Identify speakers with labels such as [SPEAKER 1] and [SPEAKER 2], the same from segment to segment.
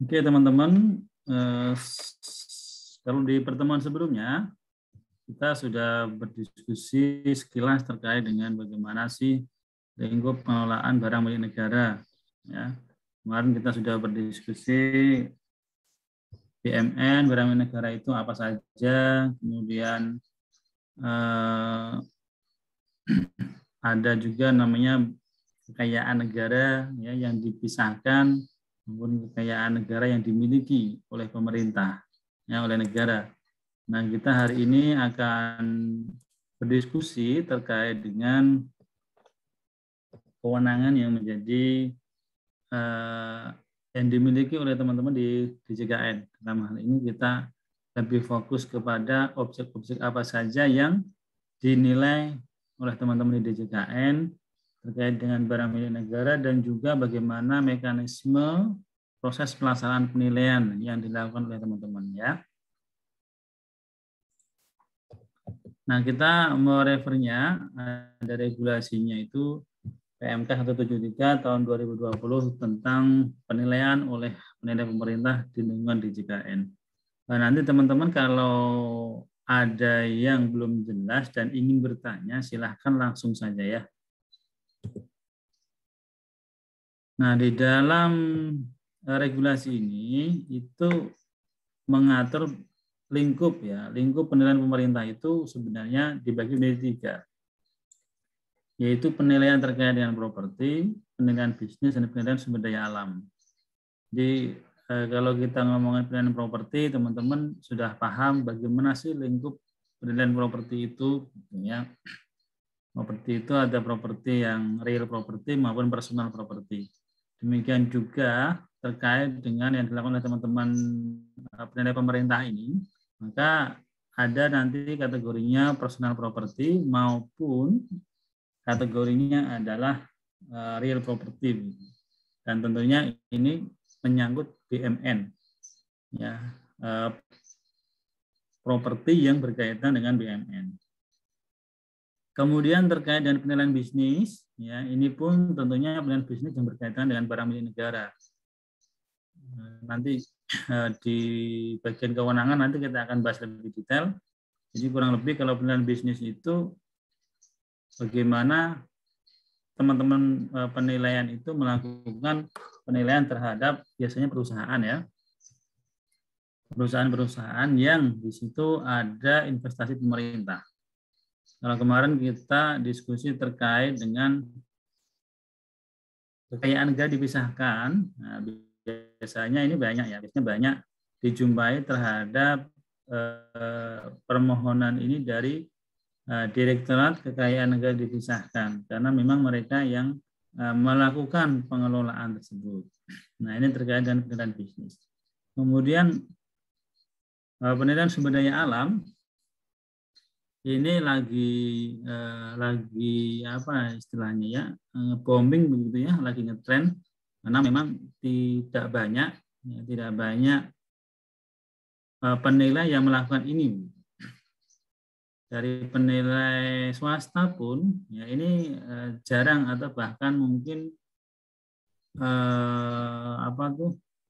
[SPEAKER 1] Oke teman-teman, kalau di pertemuan sebelumnya kita sudah berdiskusi sekilas terkait dengan bagaimana sih lingkup pengelolaan barang milik negara. Ya, kemarin kita sudah berdiskusi BMN, barang milik negara itu apa saja, kemudian ada juga namanya kekayaan negara ya, yang dipisahkan maupun kekayaan negara yang dimiliki oleh pemerintah ya, oleh negara. Nah, kita hari ini akan berdiskusi terkait dengan kewenangan yang menjadi yang dimiliki oleh teman-teman di DJKN. Dalam hal ini kita lebih fokus kepada objek-objek apa saja yang dinilai oleh teman-teman di DJKN terkait dengan barang milik negara dan juga bagaimana mekanisme proses pelaksanaan penilaian yang dilakukan oleh teman-teman ya. Nah, kita mau refernya ada regulasinya itu PMK 173 tahun 2020 tentang penilaian oleh penilai pemerintah di lingkungan DJKN. Nah, nanti teman-teman kalau ada yang belum jelas dan ingin bertanya, silahkan langsung saja ya. Nah, di dalam regulasi ini itu mengatur lingkup ya, lingkup penilaian pemerintah itu sebenarnya dibagi menjadi 3, yaitu penilaian terkait dengan properti, penilaian bisnis, dan penilaian sumber daya alam. Jadi kalau kita ngomongin penilaian properti, teman-teman sudah paham bagaimana sih lingkup penilaian properti itu, ya. Properti itu ada properti yang real property maupun personal property. Demikian juga terkait dengan yang dilakukan oleh teman-teman penilai pemerintah ini, maka ada nanti kategorinya personal property maupun kategorinya adalah real property. Dan tentunya ini menyangkut BMN, ya, properti yang berkaitan dengan BMN. Kemudian terkait dengan penilaian bisnis, ya ini pun tentunya penilaian bisnis yang berkaitan dengan barang milik negara. Nanti di bagian kewenangan nanti kita akan bahas lebih detail. Jadi kurang lebih kalau penilaian bisnis itu bagaimana teman-teman penilaian itu melakukan penilaian terhadap biasanya perusahaan ya. Perusahaan-perusahaan yang di situ ada investasi pemerintah. Kalau kemarin kita diskusi terkait dengan kekayaan negara dipisahkan, nah, biasanya ini banyak ya, biasanya banyak dijumpai terhadap permohonan ini dari Direktorat Kekayaan Negara dipisahkan, karena memang mereka yang melakukan pengelolaan tersebut. Nah, ini terkait dengan penilaian bisnis. Kemudian penilaian sumber daya alam ini lagi apa istilahnya ya, booming begitu ya, lagi ngetren karena memang tidak banyak penilai yang melakukan ini. Dari penilai swasta pun ya ini jarang atau bahkan mungkin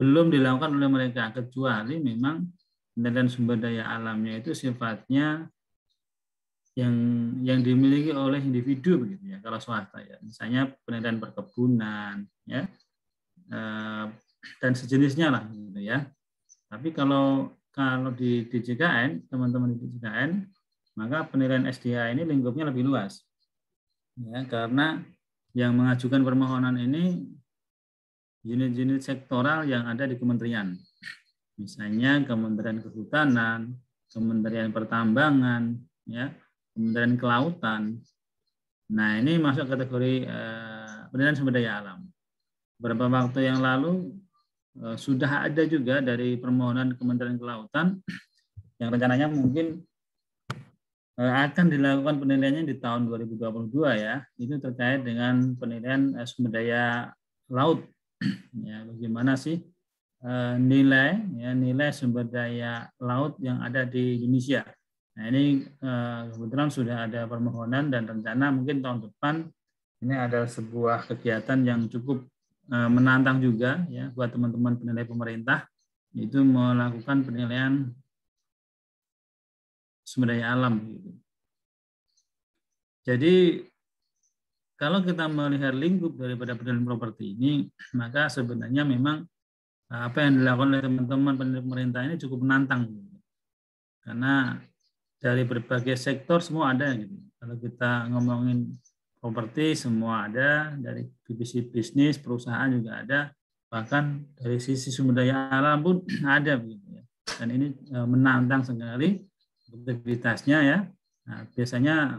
[SPEAKER 1] belum dilakukan oleh mereka, kecuali memang penilaian sumber daya alamnya itu sifatnya yang dimiliki oleh individu begitu ya, kalau swasta ya, misalnya penilaian perkebunan ya dan sejenisnya lah gitu ya. Tapi kalau di DJKN, teman-teman di DJKN, maka penilaian SDA ini lingkupnya lebih luas ya, karena yang mengajukan permohonan ini unit-unit sektoral yang ada di kementerian, misalnya Kementerian Kehutanan, Kementerian Pertambangan ya, Kementerian Kelautan. Nah, ini masuk kategori penilaian sumber daya alam. Beberapa waktu yang lalu sudah ada juga dari permohonan Kementerian Kelautan yang rencananya mungkin akan dilakukan penilaiannya di tahun 2022 ya. Itu terkait dengan penilaian sumber daya laut. Ya, bagaimana sih nilai sumber daya laut yang ada di Indonesia. Nah, ini kebetulan sudah ada permohonan dan rencana mungkin tahun depan ini ada sebuah kegiatan yang cukup menantang juga ya buat teman-teman penilai pemerintah, yaitu melakukan penilaian sumber daya alam. Jadi kalau kita melihat lingkup daripada penilaian properti ini, maka sebenarnya memang apa yang dilakukan oleh teman-teman penilai pemerintah ini cukup menantang, karena dari berbagai sektor semua ada gitu. Kalau kita ngomongin properti semua ada, dari divisi bisnis, perusahaan juga ada, bahkan dari sisi sumber daya alam pun ada begitu ya. Dan ini menantang sekali aktivitasnya ya. Nah, biasanya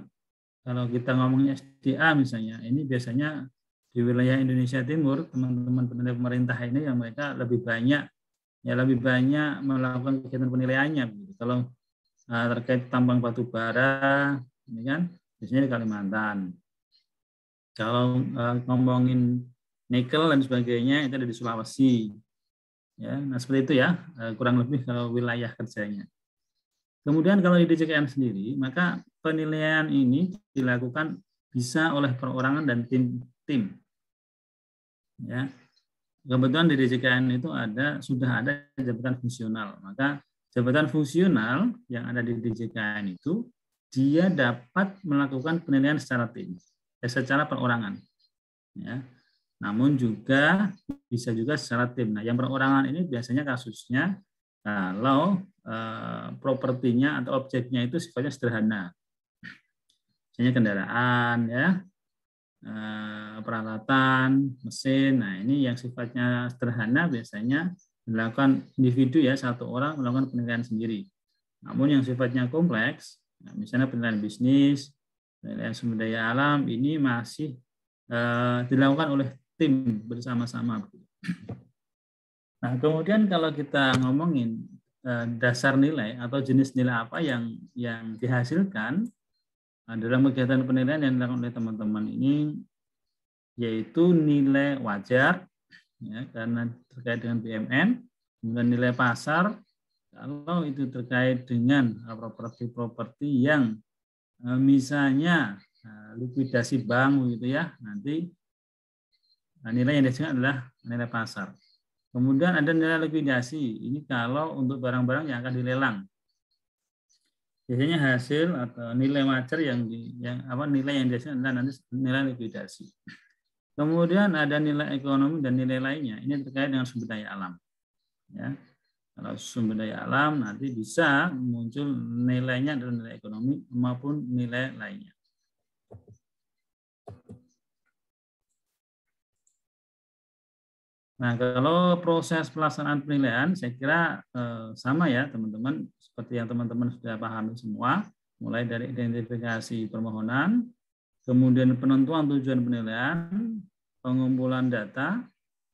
[SPEAKER 1] kalau kita ngomongin SDA misalnya, ini biasanya di wilayah Indonesia Timur, teman-teman penilai pemerintah ini yang mereka lebih banyak melakukan kegiatan penilaiannya begitu. Kalau terkait tambang batu bara, ini kan biasanya di Kalimantan. Kalau ngomongin nikel dan sebagainya itu ada di Sulawesi. Ya, nah seperti itu ya, kurang lebih kalau wilayah kerjanya. Kemudian kalau di DJKN sendiri, maka penilaian ini dilakukan bisa oleh perorangan dan tim-tim. Ya, kebetulan di DJKN itu sudah ada jabatan fungsional. Maka jabatan fungsional yang ada di DJKN itu dia dapat melakukan penilaian secara tim, secara perorangan. Ya. Namun juga bisa juga secara tim. Nah, yang perorangan ini biasanya kasusnya kalau propertinya atau objeknya itu sifatnya sederhana, misalnya kendaraan, ya, peralatan, mesin. Nah, ini yang sifatnya sederhana biasanya dilakukan individu ya, satu orang melakukan penilaian sendiri. Namun yang sifatnya kompleks, misalnya penilaian bisnis, penilaian sumber daya alam, ini masih dilakukan oleh tim bersama-sama. Nah, kemudian kalau kita ngomongin dasar nilai atau jenis nilai apa yang dihasilkan dalam kegiatan penilaian yang dilakukan oleh teman-teman ini, yaitu nilai wajar, ya, karena terkait dengan BMN, kemudian nilai pasar, kalau itu terkait dengan properti-properti yang misalnya likuidasi bank gitu ya, nanti nilai yang dihasilkan adalah nilai pasar. Kemudian ada nilai likuidasi, ini kalau untuk barang-barang yang akan dilelang. Biasanya hasil atau nilai wajar nilai yang dihasilkan adalah nanti nilai likuidasi. Kemudian ada nilai ekonomi dan nilai lainnya. Ini terkait dengan sumber daya alam. Ya. Kalau sumber daya alam nanti bisa muncul nilainya adalah nilai ekonomi maupun nilai lainnya. Nah, kalau proses pelaksanaan penilaian, saya kira sama ya teman-teman, seperti yang teman-teman sudah pahami semua, mulai dari identifikasi permohonan, kemudian penentuan tujuan penilaian, pengumpulan data,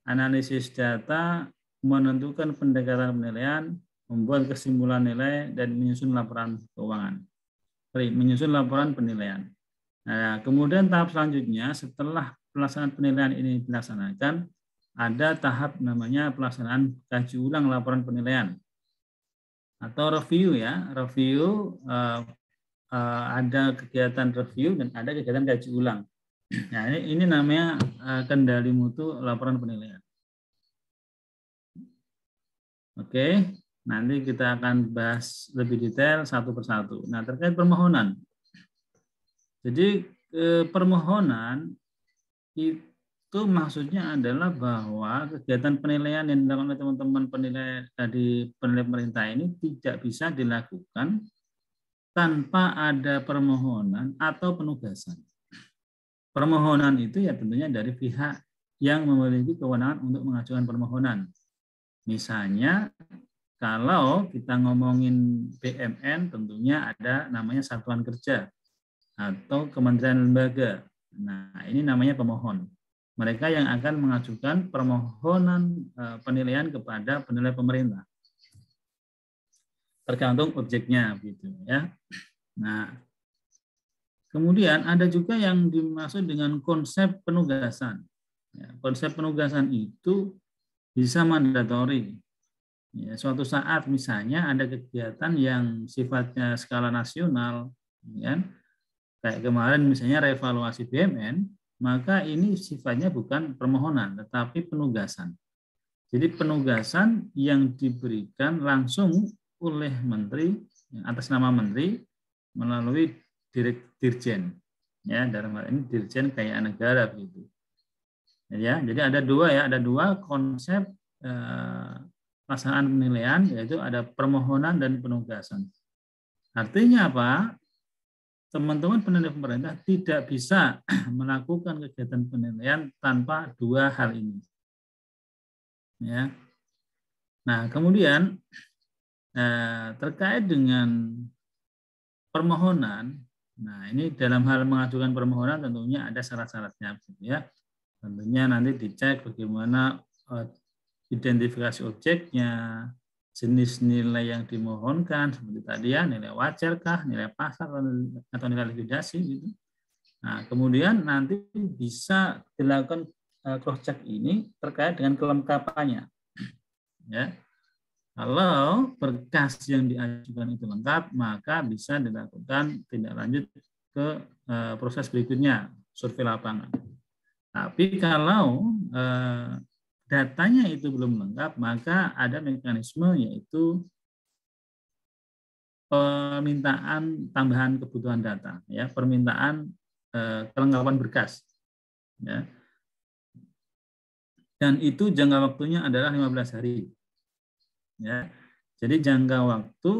[SPEAKER 1] analisis data, menentukan pendekatan penilaian, membuat kesimpulan nilai, dan menyusun laporan keuangan. Menyusun laporan penilaian. Nah, kemudian tahap selanjutnya setelah pelaksanaan penilaian ini dilaksanakan, ada tahap namanya pelaksanaan kaji ulang laporan penilaian atau review ya. Review ada kegiatan review dan ada kegiatan kaji ulang. Nah, ini namanya kendali mutu laporan penilaian. Oke, nanti kita akan bahas lebih detail satu persatu. Nah, terkait permohonan. Jadi permohonan itu maksudnya adalah bahwa kegiatan penilaian yang dilakukan oleh teman-teman penilai pemerintah ini tidak bisa dilakukan tanpa ada permohonan atau penugasan. Permohonan itu ya tentunya dari pihak yang memiliki kewenangan untuk mengajukan permohonan. Misalnya kalau kita ngomongin BMN tentunya ada namanya satuan kerja atau kementerian lembaga. Nah, ini namanya pemohon. Mereka yang akan mengajukan permohonan penilaian kepada penilai pemerintah. Tergantung objeknya gitu ya. Nah, kemudian ada juga yang dimaksud dengan konsep penugasan. Ya, konsep penugasan itu bisa mandatori. Ya, suatu saat misalnya ada kegiatan yang sifatnya skala nasional, ya, kayak kemarin misalnya reevaluasi BMN, maka ini sifatnya bukan permohonan, tetapi penugasan. Jadi penugasan yang diberikan langsung oleh menteri atas nama menteri melalui dirjen, ya dalam hal ini Dirjen Kekayaan Negara begitu. Ya, jadi ada dua konsep pelaksanaan penilaian, yaitu ada permohonan dan penugasan. Artinya apa? Teman-teman penilai pemerintah tidak bisa melakukan kegiatan penilaian tanpa dua hal ini. Ya. Nah, kemudian terkait dengan permohonan, nah ini dalam hal mengajukan permohonan tentunya ada syarat-syaratnya, ya. Tentunya nanti dicek bagaimana identifikasi objeknya, jenis nilai yang dimohonkan seperti tadi ya, nilai wajarkah, nilai pasar atau nilai likuidasi gitu. Nah, kemudian nanti bisa dilakukan cross check ini terkait dengan kelengkapannya. Ya. Kalau berkas yang diajukan itu lengkap, maka bisa dilakukan tindak lanjut ke proses berikutnya, survei lapangan. Tapi kalau datanya itu belum lengkap, maka ada mekanisme yaitu permintaan tambahan kebutuhan data, ya, permintaan kelengkapan berkas, ya. Dan itu jangka waktunya adalah 15 hari. Ya. Jadi jangka waktu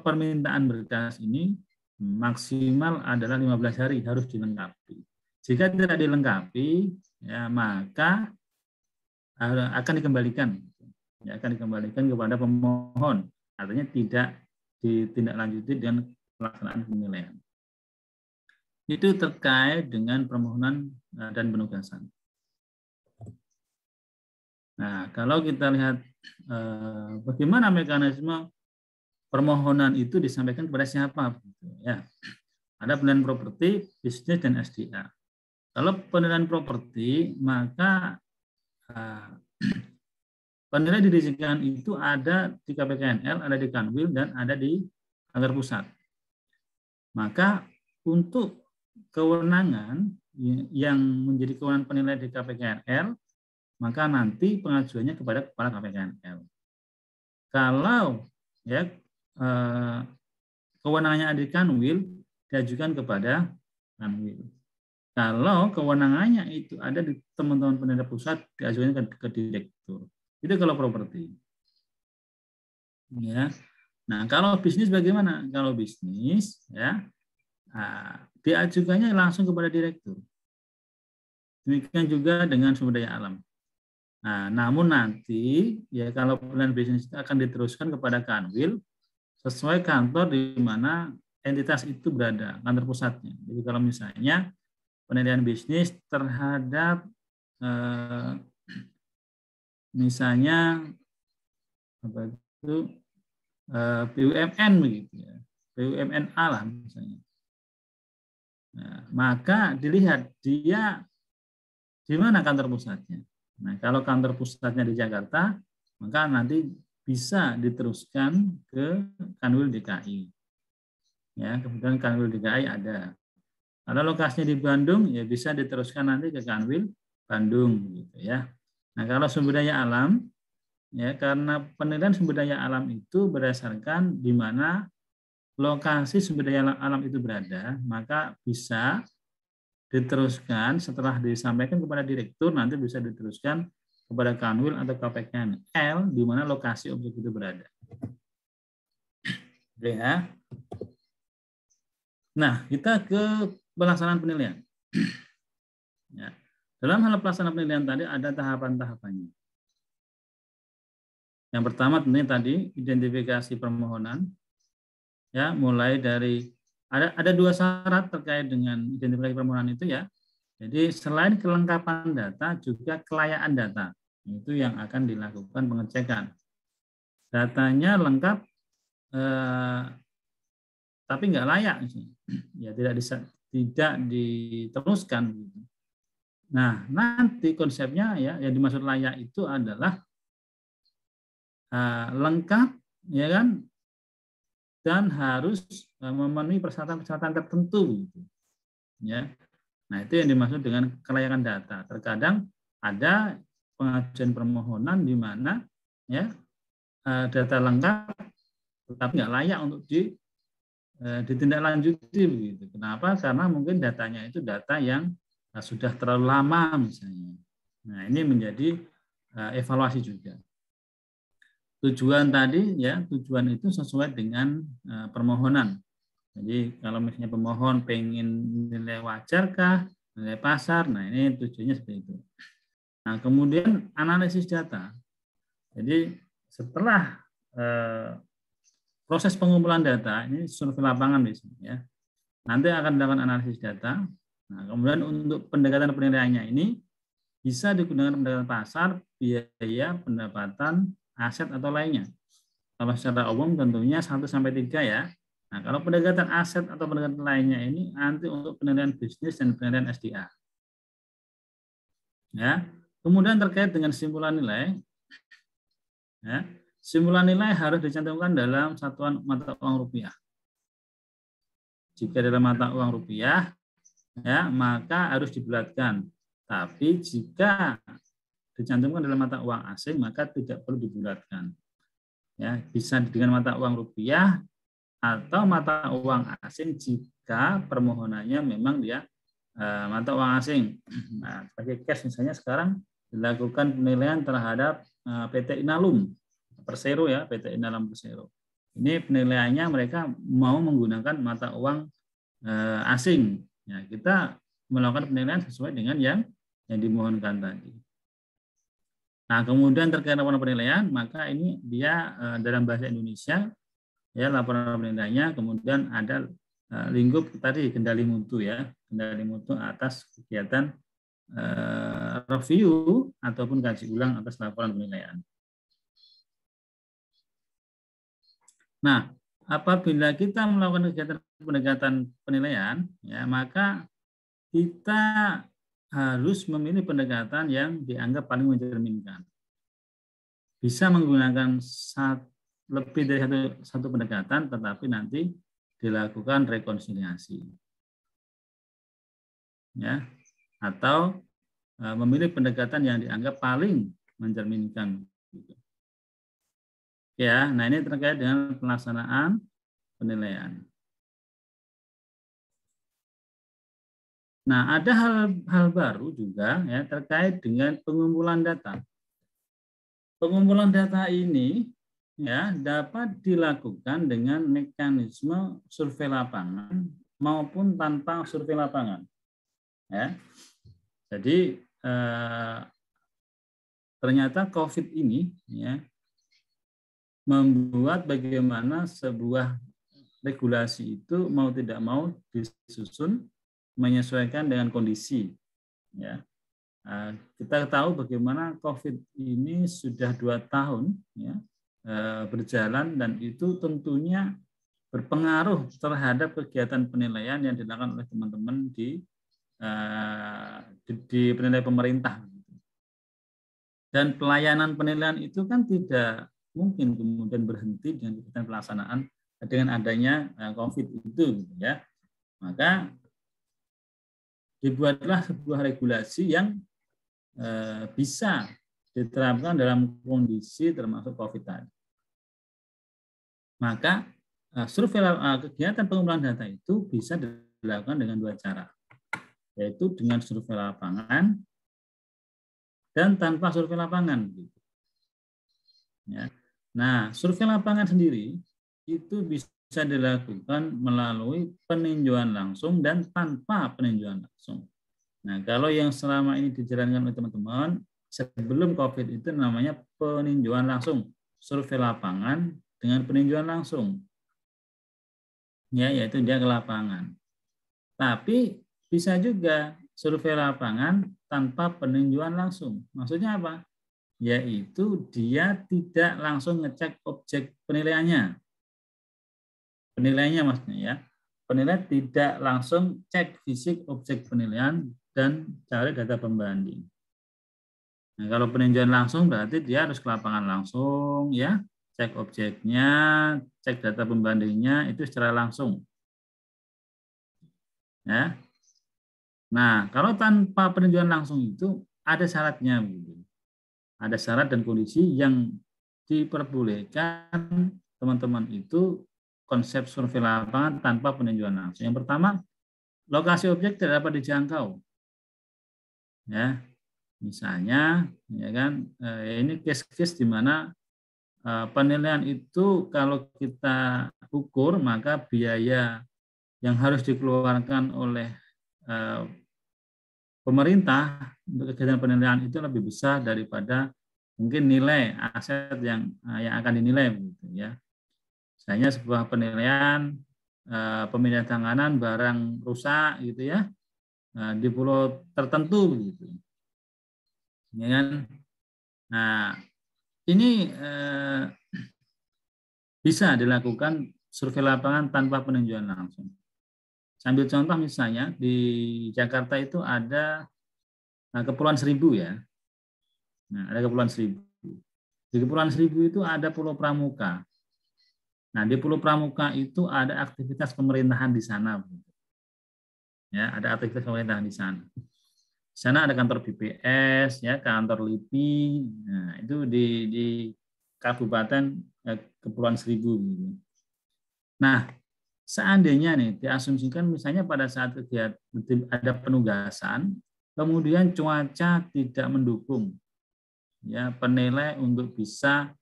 [SPEAKER 1] permintaan berkas ini maksimal adalah 15 hari harus dilengkapi. Jika tidak dilengkapi, ya maka akan dikembalikan, ya, akan dikembalikan kepada pemohon. Artinya tidak ditindaklanjuti dengan pelaksanaan penilaian. Itu terkait dengan permohonan dan penugasan. Nah, kalau kita lihat bagaimana mekanisme permohonan itu disampaikan kepada siapa, ya. Ada penilaian properti, bisnis, dan SDA. Kalau penilaian properti, maka penilaian didirikan itu ada di KPKNL, ada di Kanwil, dan ada di kantor pusat. Maka untuk kewenangan yang menjadi kewenangan penilai di KPKNL, maka nanti pengajuannya kepada kepala KPKNL. Kalau ya kewenangannya ada di Kanwil, diajukan kepada Kanwil. Kalau kewenangannya itu ada di teman-teman penilai pusat, diajukan ke direktur. Itu kalau properti. Ya. Nah, kalau bisnis bagaimana? Kalau bisnis, ya, diajukannya langsung kepada direktur. Demikian juga dengan sumber daya alam. Nah, namun nanti, ya, kalau penilaian bisnis itu akan diteruskan kepada Kanwil sesuai kantor di mana entitas itu berada, kantor pusatnya. Jadi kalau misalnya penilaian bisnis terhadap misalnya apa itu BUMN begitu ya, BUMN-A lah misalnya. Nah, maka dilihat dia di mana kantor pusatnya. Nah, kalau kantor pusatnya di Jakarta, maka nanti bisa diteruskan ke Kanwil DKI. Ya, kemudian Kanwil DKI ada. Kalau lokasinya di Bandung, ya bisa diteruskan nanti ke Kanwil Bandung, gitu ya. Nah, kalau sumber daya alam, ya karena penilaian sumber daya alam itu berdasarkan di mana lokasi sumber daya alam itu berada, maka bisa diteruskan setelah disampaikan kepada direktur, nanti bisa diteruskan kepada Kanwil atau KPKNL di mana lokasi objek itu berada. Oke, ya. Nah, kita ke pelaksanaan penilaian. Ya. Dalam hal pelaksanaan penilaian tadi ada tahapan-tahapannya. Yang pertama tentunya tadi identifikasi permohonan, ya, mulai dari ada dua syarat terkait dengan identifikasi permohonan itu, ya. Jadi selain kelengkapan data juga kelayaan data itu yang akan dilakukan pengecekan. Datanya lengkap, tapi nggak layak, ya tidak diteruskan. Nah, nanti konsepnya ya yang dimaksud layak itu adalah lengkap, ya kan, dan harus memenuhi persyaratan-persyaratan tertentu, gitu. Ya. Nah, itu yang dimaksud dengan kelayakan data. Terkadang ada pengajuan permohonan di mana ya data lengkap tetapi nggak layak untuk ditindaklanjuti begitu. Kenapa? Karena mungkin datanya itu data yang sudah terlalu lama misalnya. Nah, ini menjadi evaluasi juga. Tujuan tadi ya, tujuan itu sesuai dengan permohonan. Jadi kalau misalnya pemohon pengen nilai wajarkah, nilai pasar, nah ini tujuannya seperti itu. Nah, kemudian analisis data. Jadi setelah proses pengumpulan data, ini survei lapangan di sini ya. Nanti akan dilakukan analisis data. Nah, kemudian untuk pendekatan penilaiannya ini bisa digunakan pendekatan pasar, biaya, pendapatan, aset atau lainnya. Kalau secara umum tentunya 1 sampai 3 ya. Nah, kalau pendekatan aset atau pendekatan lainnya ini nanti untuk penilaian bisnis dan penilaian SDA. Ya. Kemudian terkait dengan simpulan nilai, ya, simpulan nilai harus dicantumkan dalam satuan mata uang rupiah. Jika dalam mata uang rupiah, ya, maka harus dibulatkan. Tapi jika dicantumkan dalam mata uang asing, maka tidak perlu dibulatkan. Ya, bisa dengan mata uang rupiah atau mata uang asing jika permohonannya memang dia mata uang asing. Nah, sebagai case misalnya sekarang dilakukan penilaian terhadap PT Inalum Persero ya, PT Inalum Persero. Ini penilaiannya mereka mau menggunakan mata uang asing. Ya, kita melakukan penilaian sesuai dengan yang dimohonkan tadi. Nah, kemudian terkait laporan penilaian, maka ini dia dalam bahasa Indonesia ya laporan penilaiannya, kemudian ada lingkup tadi kendali mutu ya, kendali mutu atas kegiatan review ataupun kaji ulang atas laporan penilaian. Nah, apabila kita melakukan kegiatan pendekatan penilaian, ya maka kita harus memilih pendekatan yang dianggap paling mencerminkan. Bisa menggunakan lebih dari satu pendekatan, tetapi nanti dilakukan rekonsiliasi, ya, atau memilih pendekatan yang dianggap paling mencerminkan. Ya, nah ini terkait dengan pelaksanaan penilaian. Nah, ada hal baru juga ya terkait dengan pengumpulan data. Pengumpulan data ini ya dapat dilakukan dengan mekanisme survei lapangan maupun tanpa survei lapangan. Ya. Jadi ternyata COVID ini ya membuat bagaimana sebuah regulasi itu mau tidak mau disusun menyesuaikan dengan kondisi. Ya, kita tahu bagaimana COVID ini sudah 2 tahun ya, berjalan dan itu tentunya berpengaruh terhadap kegiatan penilaian yang dilakukan oleh teman-teman di penilai pemerintah. Dan pelayanan penilaian itu kan tidak mungkin kemudian berhenti dengan kegiatan pelaksanaan dengan adanya COVID itu, ya. Maka dibuatlah sebuah regulasi yang bisa diterapkan dalam kondisi termasuk COVID tadi. Maka survei kegiatan pengumpulan data itu bisa dilakukan dengan 2 cara, yaitu dengan survei lapangan dan tanpa survei lapangan. Ya. Nah, survei lapangan sendiri itu bisa dilakukan melalui peninjauan langsung dan tanpa peninjauan langsung. Nah, kalau yang selama ini dijalankan oleh teman-teman sebelum COVID itu namanya peninjauan langsung, survei lapangan dengan peninjauan langsung. Ya, yaitu dia ke lapangan. Tapi bisa juga survei lapangan tanpa peninjauan langsung. Maksudnya apa? Yaitu dia tidak langsung ngecek objek penilaiannya. Penilaiannya maksudnya ya. Penilai tidak langsung cek fisik objek penilaian dan cari data pembanding. Nah, kalau peninjauan langsung berarti dia harus ke lapangan langsung ya, cek objeknya, cek data pembandingnya itu secara langsung. Ya. Nah, kalau tanpa peninjauan langsung itu ada syaratnya, begitu. Ada syarat dan kondisi yang diperbolehkan teman-teman itu konsep survei lapangan tanpa peninjauan langsung. Yang pertama, lokasi objek tidak dapat dijangkau. Ya, misalnya, ya kan, ini case-case di mana penilaian itu kalau kita ukur maka biaya yang harus dikeluarkan oleh pemerintah untuk kegiatan penilaian itu lebih besar daripada mungkin nilai aset yang akan dinilai, begitu ya. Misalnya sebuah penilaian pemindahan tanganan barang rusak gitu ya di pulau tertentu begitu. Ya kan? Nah, ini bisa dilakukan survei lapangan tanpa peninjauan langsung. Sambil contoh misalnya di Jakarta itu ada Kepulauan Seribu ya. Nah, ada Kepulauan Seribu. Di Kepulauan Seribu itu ada Pulau Pramuka. Nah, di Pulau Pramuka itu ada aktivitas pemerintahan di sana. Ya, ada aktivitas pemerintahan di sana. Di sana ada kantor BPS, ya, kantor LIPI. Nah, itu di Kabupaten Kepulauan Seribu. Nah, seandainya nih diasumsikan misalnya pada saat kegiatan ada penugasan, kemudian cuaca tidak mendukung, ya, penilai untuk bisa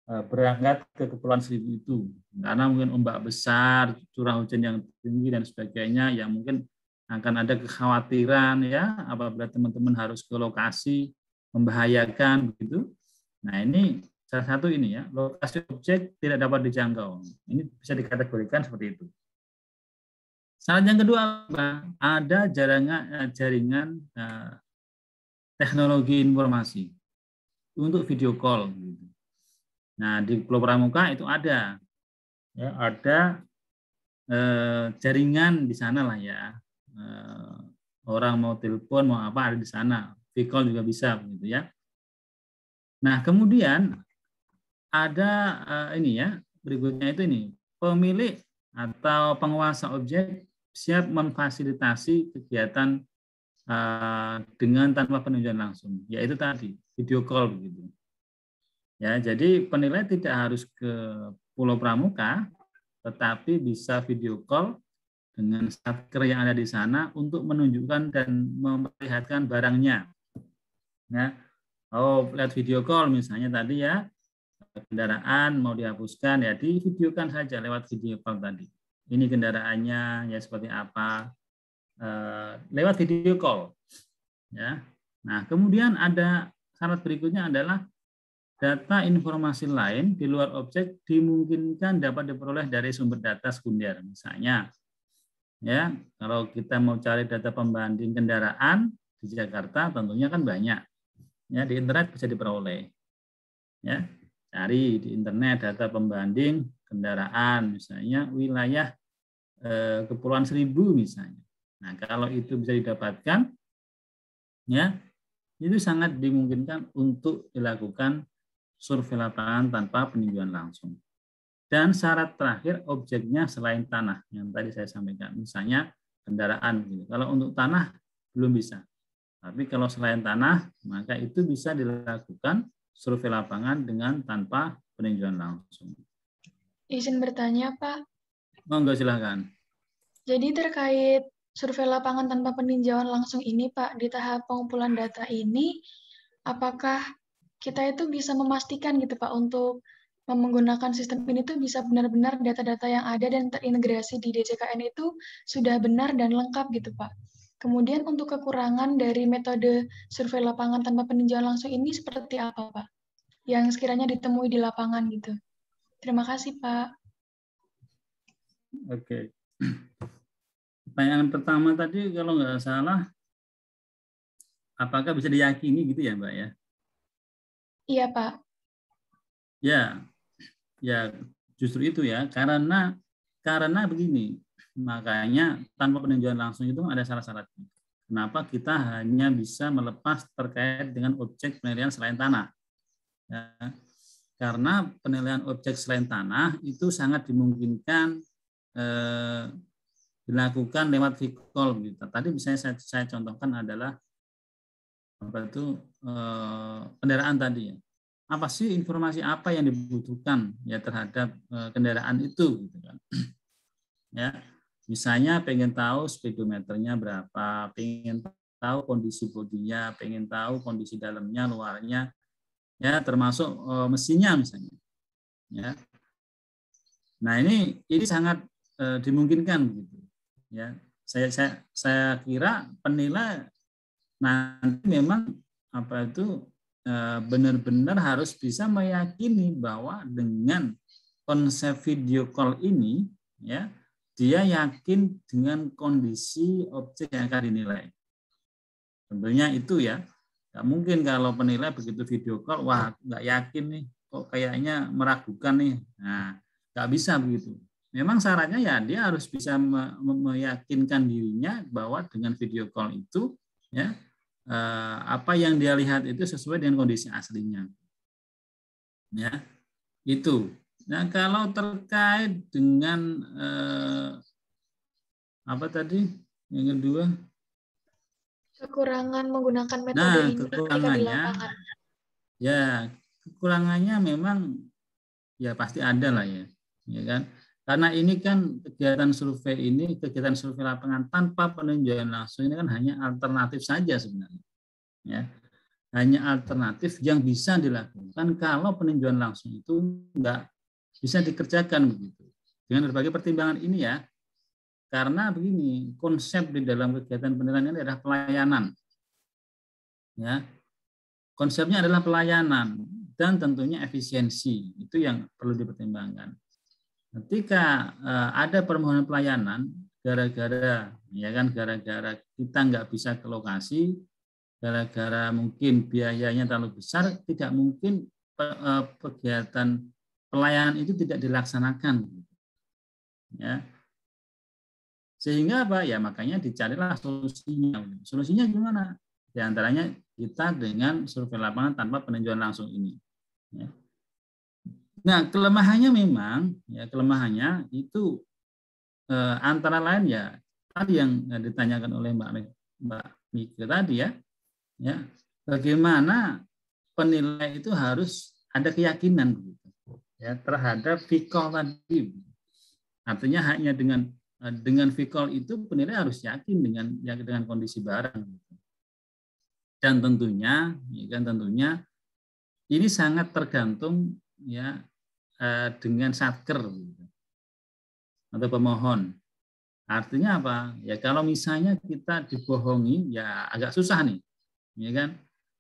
[SPEAKER 1] berangkat ke Kepulauan Seribu itu, karena mungkin ombak besar, curah hujan yang tinggi dan sebagainya, yang mungkin akan ada kekhawatiran ya apabila teman-teman harus ke lokasi membahayakan begitu. Nah, ini salah satu ini ya, lokasi objek tidak dapat dijangkau. Ini bisa dikategorikan seperti itu. Syarat yang kedua apa? Ada jaringan teknologi informasi untuk video call. Nah, di Pulau Pramuka itu ada, ya, ada jaringan di sana lah ya. Orang mau telepon mau apa ada di sana. Video call juga bisa, begitu ya. Nah, kemudian ada ini ya, berikutnya itu ini, pemilik atau penguasa objek siap memfasilitasi kegiatan dengan tanpa peninjauan langsung, yaitu tadi video call begitu. Ya, jadi penilai tidak harus ke Pulau Pramuka, tetapi bisa video call dengan satker yang ada di sana untuk menunjukkan dan memperlihatkan barangnya. Ya, lihat video call misalnya tadi ya, kendaraan mau dihapuskan ya divideokan saja lewat video call tadi. Ini kendaraannya ya seperti apa, lewat video call. Ya. Nah, kemudian ada syarat berikutnya adalah data informasi lain di luar objek dimungkinkan dapat diperoleh dari sumber data sekunder. Misalnya, ya kalau kita mau cari data pembanding kendaraan di Jakarta, tentunya kan banyak. Ya, di internet bisa diperoleh. Ya, cari di internet data pembanding kendaraan, misalnya wilayah Kepulauan Seribu misalnya. Nah, kalau itu bisa didapatkan, ya itu sangat dimungkinkan untuk dilakukan survei lapangan tanpa peninjauan langsung. Dan syarat terakhir objeknya selain tanah yang tadi saya sampaikan, misalnya kendaraan. Gitu. Kalau untuk tanah belum bisa, tapi kalau selain tanah maka itu bisa dilakukan survei lapangan dengan tanpa peninjauan langsung.
[SPEAKER 2] Izin bertanya, Pak.
[SPEAKER 1] Monggo silakan.
[SPEAKER 2] Jadi terkait survei lapangan tanpa peninjauan langsung ini, Pak, di tahap pengumpulan data ini, apakah kita itu bisa memastikan gitu, Pak, untuk menggunakan sistem ini tuh bisa benar-benar data-data yang ada dan terintegrasi di DJKN itu sudah benar dan lengkap gitu, Pak. Kemudian untuk kekurangan dari metode survei lapangan tanpa peninjauan langsung ini seperti apa, Pak? Yang sekiranya ditemui di lapangan gitu. Terima kasih, Pak.
[SPEAKER 1] Oke. Pertanyaan pertama tadi kalau nggak salah, apakah bisa diyakini gitu ya, Mbak ya?
[SPEAKER 2] Iya, Pak.
[SPEAKER 1] Ya justru itu ya, karena begini, makanya tanpa peninjauan langsung itu ada syarat-syaratnya. Kenapa kita hanya bisa melepas terkait dengan objek penilaian selain tanah? Ya, karena penilaian objek selain tanah itu sangat dimungkinkan dilakukan lewat V-call gitu. Tadi misalnya saya contohkan adalah kendaraan tadi ya. Apa sih informasi apa yang dibutuhkan ya terhadap kendaraan itu gitu kan. Ya. Misalnya pengen tahu speedometernya berapa, pengen tahu kondisi bodinya, pengen tahu kondisi dalamnya, luarnya, ya termasuk mesinnya misalnya. Ya. Nah ini sangat dimungkinkan begitu. Ya, saya kira penilai nanti memang benar-benar harus bisa meyakini bahwa dengan konsep video call ini, ya dia yakin dengan kondisi objek yang akan dinilai. Tentunya itu ya, nggak mungkin kalau penilai begitu video call, wah nggak yakin nih, kok kayaknya meragukan nih. Nah, nggak bisa begitu. Memang syaratnya ya dia harus bisa meyakinkan dirinya bahwa dengan video call itu, ya apa yang dia lihat itu sesuai dengan kondisi aslinya. Ya, itu. Nah, kalau terkait dengan apa tadi? Yang kedua,
[SPEAKER 2] kekurangan menggunakan metode ini ketika di lapangan.
[SPEAKER 1] Ya, kekurangannya memang ya pasti ada lah ya. Ya kan? Karena ini kan kegiatan survei lapangan tanpa peninjauan langsung ini kan hanya alternatif saja sebenarnya. Ya. Hanya alternatif yang bisa dilakukan kalau peninjauan langsung itu enggak bisa dikerjakan begitu. Dengan berbagai pertimbangan ini ya. Karena begini, konsep di dalam kegiatan penilaian ini adalah pelayanan. Ya. Konsepnya adalah pelayanan dan tentunya efisiensi. Itu yang perlu dipertimbangkan. Ketika ada permohonan pelayanan gara-gara kita nggak bisa ke lokasi, gara-gara mungkin biayanya terlalu besar, tidak mungkin kegiatan pelayanan itu tidak dilaksanakan. Ya. Sehingga apa? Ya makanya dicarilah solusinya. Solusinya gimana? Di antaranya kita dengan survei lapangan tanpa peninjauan langsung ini. Ya. Nah, kelemahannya memang, ya kelemahannya itu antara lain ya tadi yang ditanyakan oleh Mbak Mika tadi ya, bagaimana penilai itu harus ada keyakinan begitu, ya terhadap V-call tadi. Artinya hanya dengan V-call itu penilai harus yakin dengan kondisi barang. Dan tentunya, ini sangat tergantung ya dengan satker atau pemohon. Artinya apa? Ya kalau misalnya kita dibohongi, ya agak susah nih, ya kan?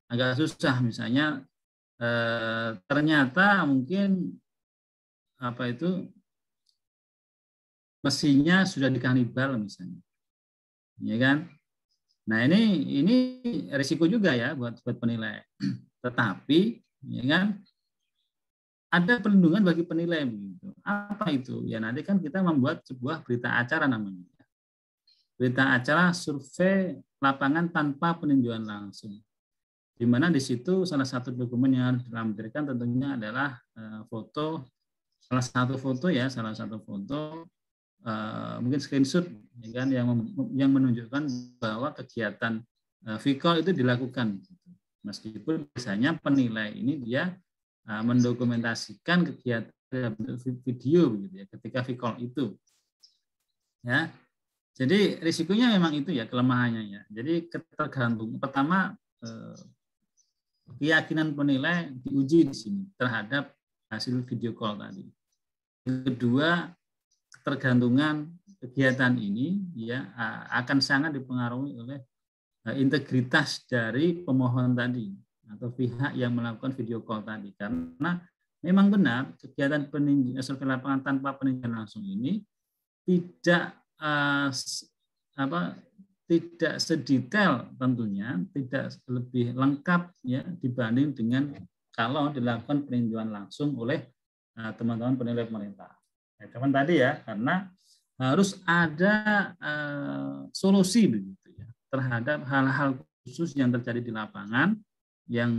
[SPEAKER 1] Agak susah misalnya ternyata mungkin mesinnya sudah dikanibal misalnya, ya kan? Nah ini risiko juga ya buat penilai. Tetapi, ya kan? Ada perlindungan bagi penilai begitu. Apa itu? Ya nanti kan kita membuat sebuah berita acara namanya. Berita acara survei lapangan tanpa peninjauan langsung. Di mana di situ salah satu dokumen yang harus dilampirkan tentunya adalah salah satu foto mungkin screenshot ya kan yang menunjukkan bahwa kegiatan V-call itu dilakukan. Meskipun biasanya penilai ini dia mendokumentasikan kegiatan video begitu ya ketika V-call itu. Ya. Jadi risikonya memang itu ya kelemahannya ya. Jadi tergantung pertama keyakinan penilai diuji di sini terhadap hasil video call tadi. Kedua, ketergantungan kegiatan ini ya akan sangat dipengaruhi oleh integritas dari pemohon tadi atau pihak yang melakukan video call tadi, karena memang benar kegiatan survei lapangan tanpa peninjauan langsung ini tidak tidak sedetail tentunya, tidak lebih lengkap ya dibanding dengan kalau dilakukan peninjauan langsung oleh teman-teman penilai pemerintah. Ya, cuman tadi ya karena harus ada solusi begitu ya terhadap hal-hal khusus yang terjadi di lapangan yang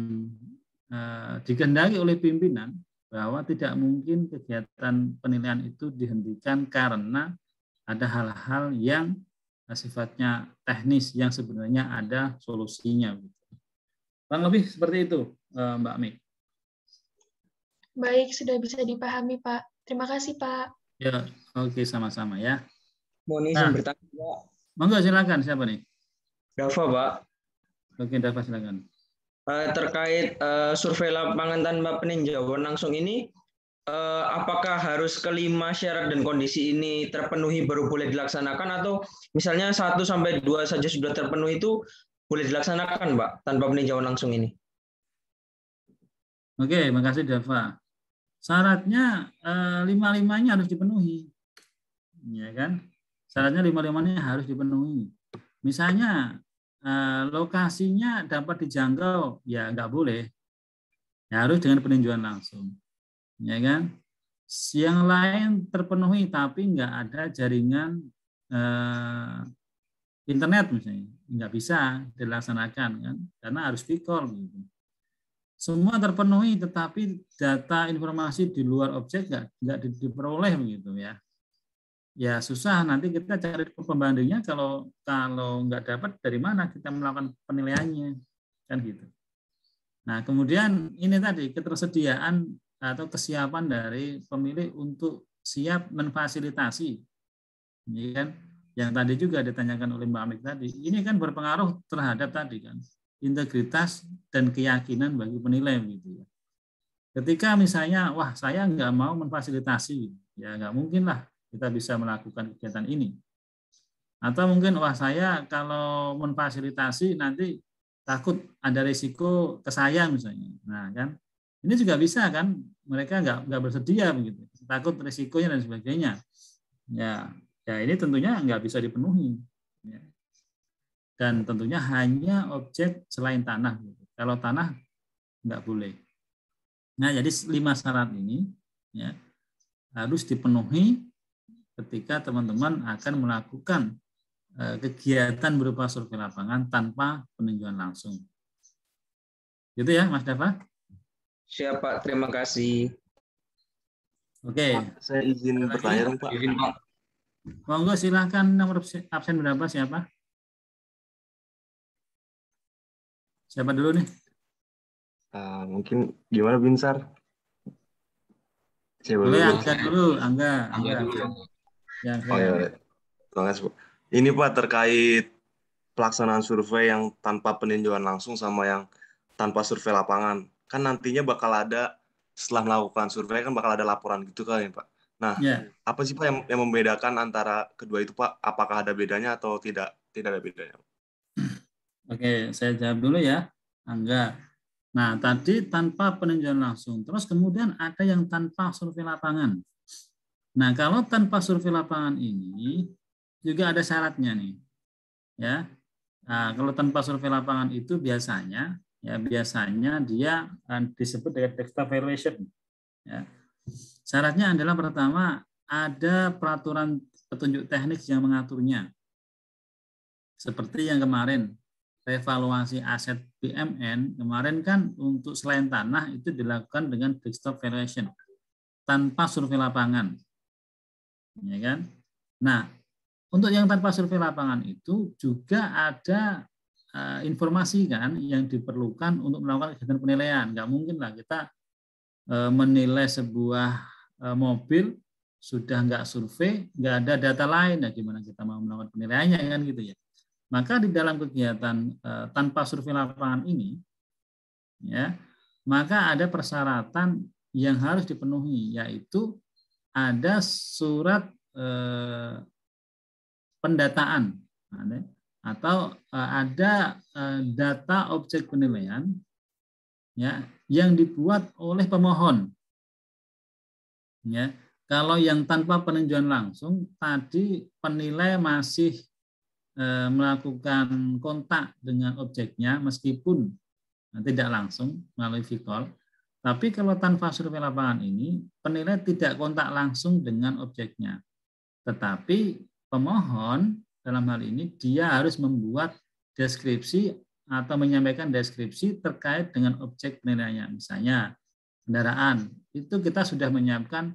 [SPEAKER 1] dikehendaki oleh pimpinan bahwa tidak mungkin kegiatan penilaian itu dihentikan karena ada hal-hal yang sifatnya teknis yang sebenarnya ada solusinya. Kurang lebih seperti itu, Mbak Mi.
[SPEAKER 2] Baik, sudah bisa dipahami, Pak. Terima kasih, Pak.
[SPEAKER 1] Ya, oke, sama-sama ya.
[SPEAKER 3] Mohon izin
[SPEAKER 1] Nah,
[SPEAKER 3] bertanya, Pak.
[SPEAKER 1] monggo silakan, siapa nih?
[SPEAKER 3] Dava, Pak.
[SPEAKER 1] Oke, Dava silakan.
[SPEAKER 3] Terkait survei lapangan tanpa peninjauan langsung ini, apakah harus kelima syarat dan kondisi ini terpenuhi baru boleh dilaksanakan, atau misalnya 1-2 saja sudah terpenuhi itu boleh dilaksanakan, Pak, tanpa peninjauan langsung ini?
[SPEAKER 1] Oke, makasih Dava. Syaratnya 5-5-nya harus dipenuhi, ya kan? Syaratnya 5-5-nya harus dipenuhi. Misalnya lokasinya dapat dijangkau, ya nggak boleh. Ya, harus dengan peninjauan langsung, ya kan? Yang lain terpenuhi tapi nggak ada jaringan internet misalnya, nggak bisa dilaksanakan kan, karena harus V-call gitu. Semua terpenuhi tetapi data informasi di luar objek nggak diperoleh begitu ya. Ya susah, nanti kita cari pembandingnya, kalau nggak dapat dari mana kita melakukan penilaiannya kan gitu. Nah kemudian ini tadi ketersediaan atau kesiapan dari pemilih untuk siap memfasilitasi, ini kan yang tadi juga ditanyakan oleh Mbak Amik tadi. Ini kan berpengaruh terhadap tadi kan integritas dan keyakinan bagi penilai gitu ya. Ketika misalnya wah saya nggak mau memfasilitasi, ya nggak mungkin lah kita bisa melakukan kegiatan ini. Atau mungkin wah saya kalau memfasilitasi nanti takut ada risiko ke saya misalnya. Nah kan ini juga bisa kan, mereka nggak bersedia begitu, takut risikonya dan sebagainya. Ya ini tentunya nggak bisa dipenuhi. Ya. Dan tentunya hanya objek selain tanah. Kalau tanah nggak boleh. Nah jadi 5 syarat ini ya harus dipenuhi ketika teman-teman akan melakukan kegiatan berupa survei lapangan tanpa peninjauan langsung. Gitu ya, Mas Dava?
[SPEAKER 3] Siap, Pak. Terima kasih.
[SPEAKER 1] Oke.
[SPEAKER 4] Pak, saya izin bertanya dong, Pak.
[SPEAKER 3] Izin, Pak.
[SPEAKER 1] Monggo silakan, nomor absen berapa siapa? Siapa dulu nih?
[SPEAKER 4] Mungkin gimana Binsar?
[SPEAKER 1] Boleh Angga dulu, Angga dulu. Ya,
[SPEAKER 4] oh ya, terima kasih Pak. Ini Pak terkait pelaksanaan survei yang tanpa peninjauan langsung sama yang tanpa survei lapangan. Kan nantinya bakal ada, setelah melakukan survei kan bakal ada laporan gitu kan ya Pak. Nah, apa sih Pak yang membedakan antara kedua itu Pak? Apakah ada bedanya atau tidak ada bedanya?
[SPEAKER 1] Oke, saya jawab dulu ya, Angga. Nah, tadi tanpa peninjauan langsung. Terus kemudian ada yang tanpa survei lapangan. Nah, kalau tanpa survei lapangan ini juga ada syaratnya nih. Ya. Nah, kalau tanpa survei lapangan itu biasanya dia disebut dengan text evaluation. Ya. Syaratnya adalah pertama ada peraturan petunjuk teknik yang mengaturnya. Seperti yang kemarin evaluasi aset BMN kemarin kan untuk selain tanah itu dilakukan dengan desktop valuation tanpa survei lapangan. Ya kan? Nah, untuk yang tanpa survei lapangan itu juga ada informasi kan yang diperlukan untuk melakukan kegiatan penilaian. Nggak mungkin lah kita menilai sebuah mobil sudah nggak survei, nggak ada data lain, ya gimana kita mau melakukan penilaiannya kan gitu ya. Maka di dalam kegiatan tanpa survei lapangan ini, ya, maka ada persyaratan yang harus dipenuhi, yaitu ada surat pendataan atau ada data objek penilaian ya yang dibuat oleh pemohon. Ya, kalau yang tanpa peninjauan langsung tadi penilai masih melakukan kontak dengan objeknya meskipun tidak langsung melalui V-call. Tapi kalau tanpa survei lapangan ini, penilai tidak kontak langsung dengan objeknya. Tetapi pemohon dalam hal ini dia harus membuat deskripsi atau menyampaikan deskripsi terkait dengan objek penilaiannya. Misalnya kendaraan, itu kita sudah menyiapkan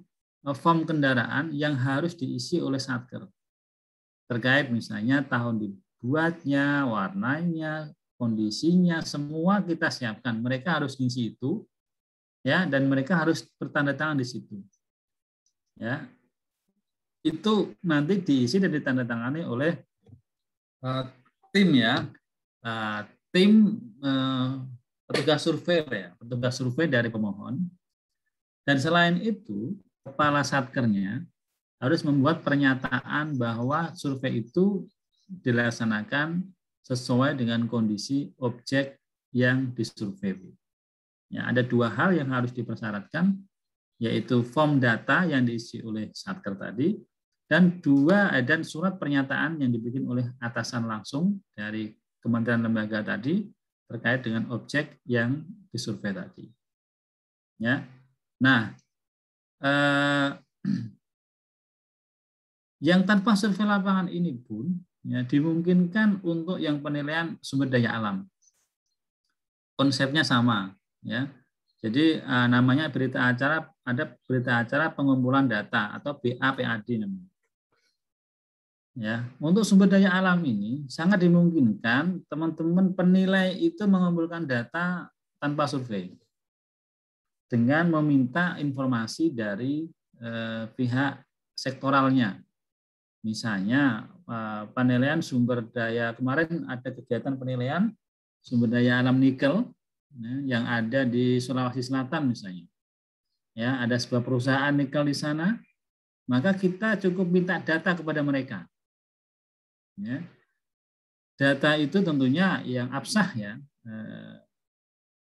[SPEAKER 1] form kendaraan yang harus diisi oleh Satker. terkait misalnya tahun dibuatnya, warnanya, kondisinya, semua kita siapkan. Mereka harus ngisi itu, ya, dan mereka harus bertanda tangan di situ. Ya, itu nanti diisi dan ditandatangani oleh tim, ya, tim petugas survei, ya, petugas survei dari pemohon. Dan selain itu, kepala satkernya harus membuat pernyataan bahwa survei itu dilaksanakan sesuai dengan kondisi objek yang disurvei. Ya, ada dua hal yang harus dipersyaratkan, yaitu form data yang diisi oleh satker tadi, dan surat pernyataan yang dibikin oleh atasan langsung dari kementerian lembaga tadi terkait dengan objek yang disurvei tadi. Ya, nah, yang tanpa survei lapangan ini pun ya, dimungkinkan untuk yang penilaian sumber daya alam. Konsepnya sama, ya. Jadi namanya berita acara, ada berita acara pengumpulan data atau BAPAD namanya. Ya, untuk sumber daya alam ini sangat dimungkinkan teman-teman penilai itu mengumpulkan data tanpa survei dengan meminta informasi dari pihak sektoralnya. Misalnya penilaian sumber daya, kemarin ada kegiatan penilaian sumber daya alam nikel yang ada di Sulawesi Selatan misalnya. Ya, ada sebuah perusahaan nikel di sana, maka kita cukup minta data kepada mereka. Ya. Data itu tentunya yang absah, ya,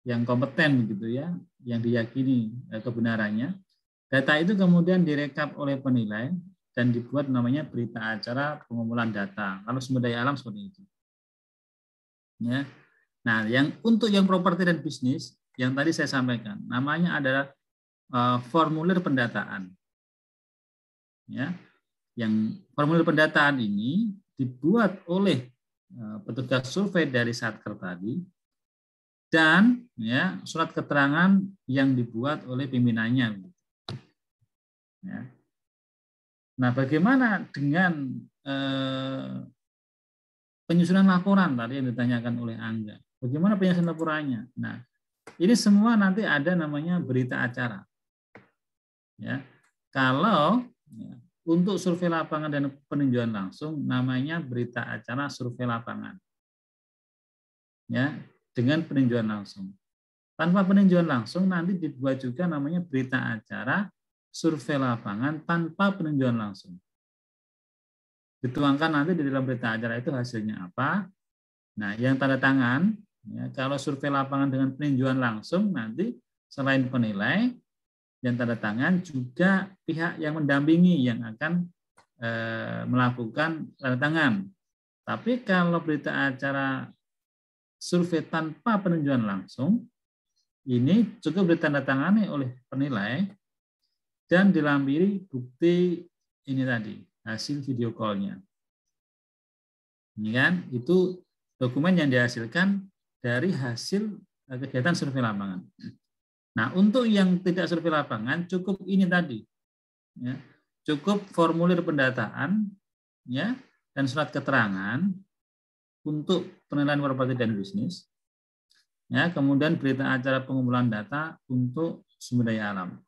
[SPEAKER 1] yang kompeten begitu, ya, yang diyakini kebenarannya. Data itu kemudian direkap oleh penilai dan dibuat namanya berita acara pengumpulan data. Kalau sumber daya alam seperti itu. Ya. Nah, untuk yang properti dan bisnis yang tadi saya sampaikan, namanya adalah formulir pendataan. Ya. Yang formulir pendataan ini dibuat oleh petugas survei dari satker tadi dan ya surat keterangan yang dibuat oleh pimpinannya. Ya. Nah, bagaimana dengan penyusunan laporan tadi yang ditanyakan oleh Angga? Bagaimana penyusunan laporannya? Nah, ini semua nanti ada namanya berita acara. Ya, kalau ya, untuk survei lapangan dan peninjauan langsung namanya berita acara survei lapangan. Ya, dengan peninjauan langsung. Tanpa peninjauan langsung nanti dibuat juga namanya berita acara survei lapangan tanpa peninjauan langsung. Dituangkan nanti di dalam berita acara itu hasilnya apa. Nah, yang tanda tangan, ya, kalau survei lapangan dengan peninjauan langsung nanti selain penilai, yang tanda tangan juga pihak yang mendampingi yang akan melakukan tanda tangan. Tapi kalau berita acara survei tanpa peninjauan langsung, ini cukup ditandatangani oleh penilai dan dilampiri bukti ini tadi, hasil video call-nya. Ini kan, itu dokumen yang dihasilkan dari hasil kegiatan survei lapangan. Nah, untuk yang tidak survei lapangan cukup ini tadi, ya, cukup formulir pendataan, ya, dan surat keterangan untuk penilaian properti dan bisnis, ya, kemudian berita acara pengumpulan data untuk sumber daya alam.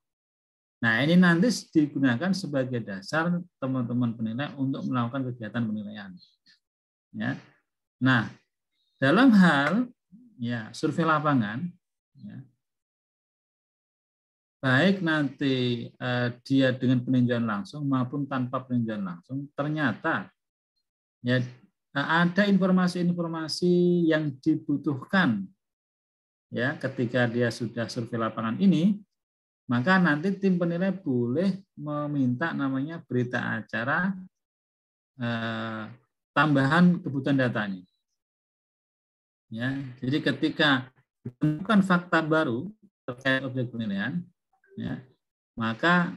[SPEAKER 1] Nah, ini nanti digunakan sebagai dasar teman-teman penilai untuk melakukan kegiatan penilaian. Ya. Nah, dalam hal ya survei lapangan, ya, baik nanti dia dengan peninjauan langsung maupun tanpa peninjauan langsung, ternyata ya ada informasi-informasi yang dibutuhkan ya ketika dia sudah survei lapangan ini, maka nanti tim penilai boleh meminta namanya berita acara tambahan kebutuhan datanya. Ya, jadi ketika ditemukan fakta baru terkait objek penilaian, ya, maka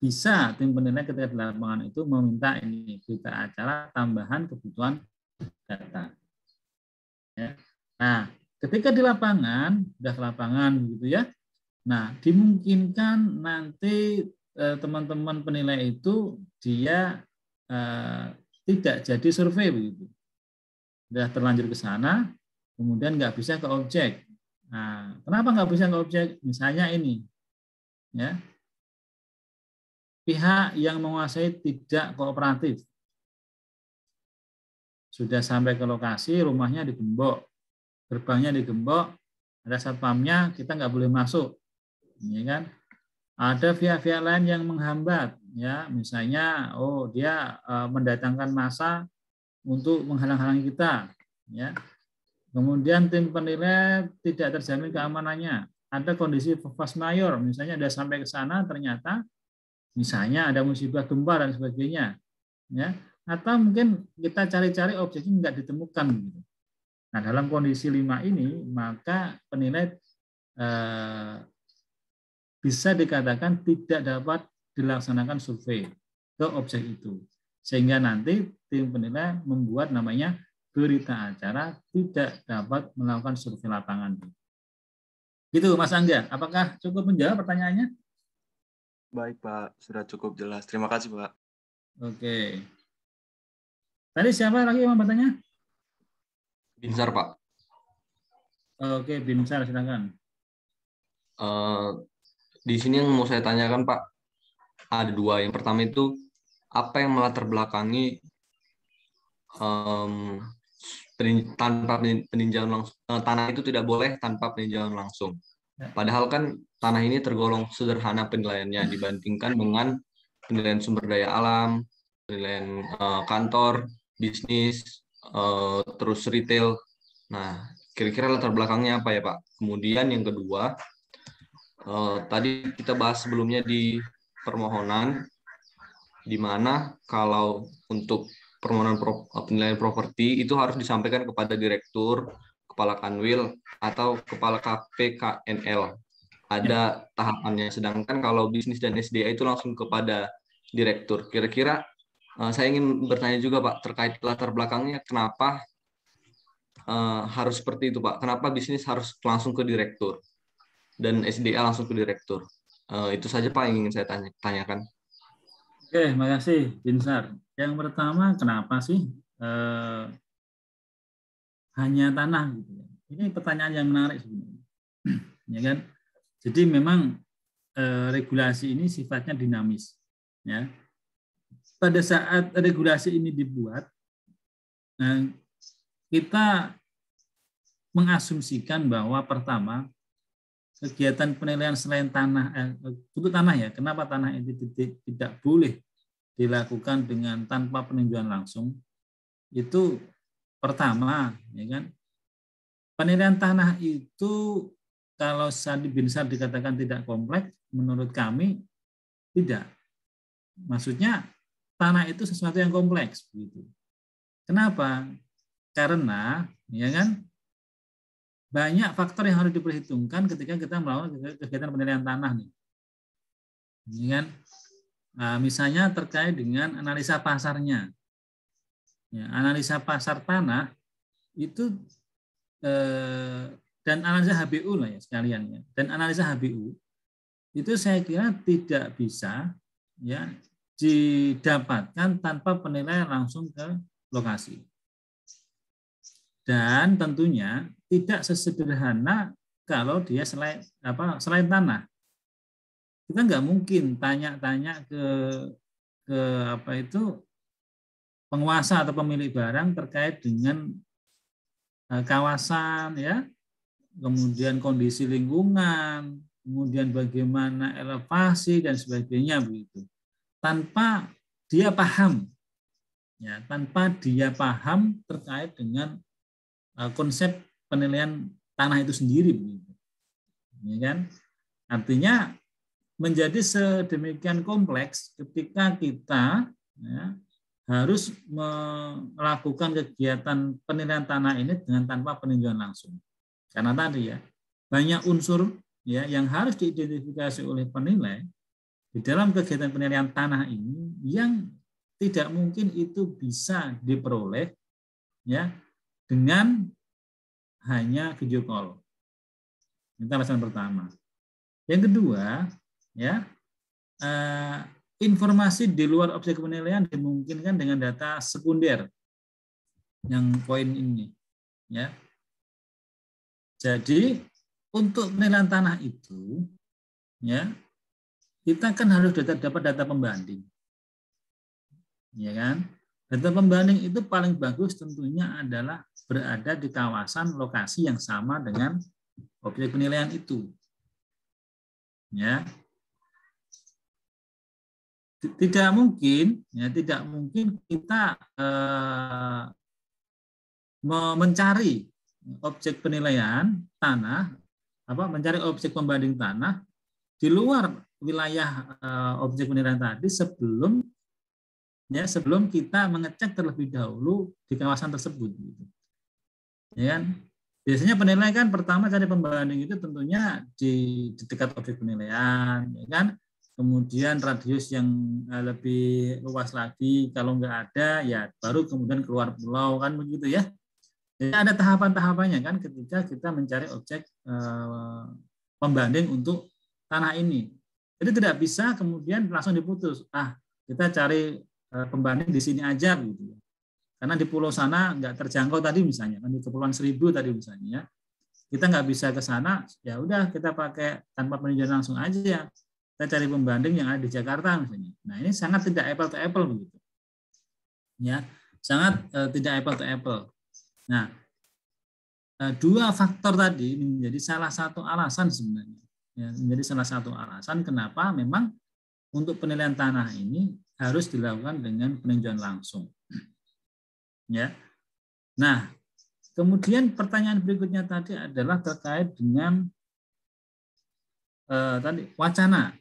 [SPEAKER 1] bisa tim penilai ketika di lapangan itu meminta ini berita acara tambahan kebutuhan data. Ya. Nah, ketika di lapangan, sudah ke lapangan gitu ya. Nah, dimungkinkan nanti teman-teman penilai itu dia tidak jadi survei begitu. Sudah terlanjur ke sana, kemudian nggak bisa ke objek. Nah, kenapa nggak bisa ke objek? Misalnya ini, ya, pihak yang menguasai tidak kooperatif. Sudah sampai ke lokasi, rumahnya digembok, gerbangnya digembok, ada satpamnya, kita nggak boleh masuk, ya kan? Ada pihak-pihak lain yang menghambat, ya, misalnya, dia mendatangkan massa untuk menghalang-halangi kita, ya. Kemudian tim penilai tidak terjamin keamanannya. Ada kondisi force majeure, misalnya ada sampai ke sana ternyata misalnya ada musibah gempa dan sebagainya, ya. Atau mungkin kita cari-cari objeknya nggak ditemukan gitu. Nah, dalam kondisi 5 ini maka penilai bisa dikatakan tidak dapat dilaksanakan survei ke objek itu. Sehingga nanti tim penilai membuat namanya berita acara tidak dapat melakukan survei lapangan. Gitu Mas Angga, apakah cukup menjawab pertanyaannya?
[SPEAKER 4] Baik Pak, sudah cukup jelas. Terima kasih Pak.
[SPEAKER 1] Oke. Tadi siapa lagi yang mau bertanya?
[SPEAKER 5] Binsar Pak.
[SPEAKER 1] Oke, Binsar silakan.
[SPEAKER 5] Di sini yang mau saya tanyakan Pak, ada dua. Yang pertama itu, apa yang melatar belakangi tanpa peninjauan langsung, tanah itu tidak boleh tanpa peninjauan langsung. Padahal kan tanah ini tergolong sederhana penilaiannya dibandingkan dengan penilaian sumber daya alam, penilaian kantor, bisnis, terus retail. Nah, kira-kira latar belakangnya apa ya Pak? Kemudian yang kedua, tadi kita bahas sebelumnya di permohonan, di mana kalau untuk permohonan penilaian properti itu harus disampaikan kepada direktur, kepala kanwil, atau kepala KPKNL. Ada tahapannya. Sedangkan kalau bisnis dan SDA itu langsung kepada direktur. Kira-kira saya ingin bertanya juga Pak terkait latar belakangnya, kenapa harus seperti itu Pak? Kenapa bisnis harus langsung ke direktur dan SDA langsung ke direktur? Itu saja Pak yang ingin saya tanyakan.
[SPEAKER 1] Oke, makasih Binsar. Yang pertama, kenapa sih hanya tanah? Gitu? Ini pertanyaan yang menarik sebenarnya, ya kan? Jadi memang regulasi ini sifatnya dinamis, ya. Pada saat regulasi ini dibuat, kita mengasumsikan bahwa pertama kegiatan penilaian selain tanah untuk tanah ya, kenapa tanah ini tidak boleh dilakukan dengan tanpa peninjauan langsung? Itu pertama, ya kan? Penilaian tanah itu kalau Sandi Binsar dikatakan tidak kompleks, menurut kami tidak. Maksudnya tanah itu sesuatu yang kompleks, begitu. Kenapa? Karena, ya kan, banyak faktor yang harus diperhitungkan ketika kita melakukan kegiatan penilaian tanah nih. Ya kan? Nah, misalnya terkait dengan analisa pasarnya. Ya, analisa pasar tanah itu dan analisa HBU lah ya sekalian ya. Dan analisa HBU itu saya kira tidak bisa ya didapatkan tanpa penilaian langsung ke lokasi. Dan tentunya tidak sesederhana kalau dia selain tanah. Kita nggak mungkin tanya-tanya ke penguasa atau pemilik barang terkait dengan kawasan ya, kemudian kondisi lingkungan, kemudian bagaimana elevasi dan sebagainya begitu. Tanpa dia paham ya, tanpa dia paham terkait dengan konsep penilaian tanah itu sendiri begitu. Ya kan? Artinya menjadi sedemikian kompleks ketika kita ya, harus melakukan kegiatan penilaian tanah ini dengan tanpa peninjauan langsung. Karena tadi ya, banyak unsur ya yang harus diidentifikasi oleh penilai di dalam kegiatan penilaian tanah ini yang tidak mungkin itu bisa diperoleh ya dengan hanya video call. Itu alasan pertama. Yang kedua, ya informasi di luar objek penilaian dimungkinkan dengan data sekunder yang poin ini, ya. Jadi untuk penilaian tanah itu, ya, kita kan harus dapat data pembanding, ya kan? Data pembanding itu paling bagus tentunya adalah berada di kawasan lokasi yang sama dengan objek penilaian itu, ya. Tidak mungkin kita mencari objek penilaian tanah, mencari objek pembanding tanah di luar wilayah objek penilaian tadi sebelum kita mengecek terlebih dahulu di kawasan tersebut, gitu. Ya kan? Biasanya penilaian kan pertama cari pembanding itu tentunya di dekat objek penilaian, ya kan? Kemudian radius yang lebih luas lagi, kalau nggak ada ya baru kemudian keluar pulau, kan begitu ya. Jadi ada tahapan-tahapannya kan ketika kita mencari objek pembanding untuk tanah ini. Jadi tidak bisa kemudian langsung diputus. Kita cari pembanding di sini aja gitu. Karena di pulau sana nggak terjangkau tadi misalnya, kan di Kepulauan Seribu tadi misalnya ya. Kita nggak bisa ke sana, ya udah kita pakai tanpa peninjauan langsung aja ya. Kita cari pembanding yang ada di Jakarta misalnya. Nah, ini sangat tidak apple to apple begitu. Ya, sangat tidak apple to apple. Nah, dua faktor tadi menjadi salah satu alasan sebenarnya. Ya, menjadi salah satu alasan kenapa memang untuk penilaian tanah ini harus dilakukan dengan peninjauan langsung. Ya. Nah, kemudian pertanyaan berikutnya tadi adalah terkait dengan tadi wacana.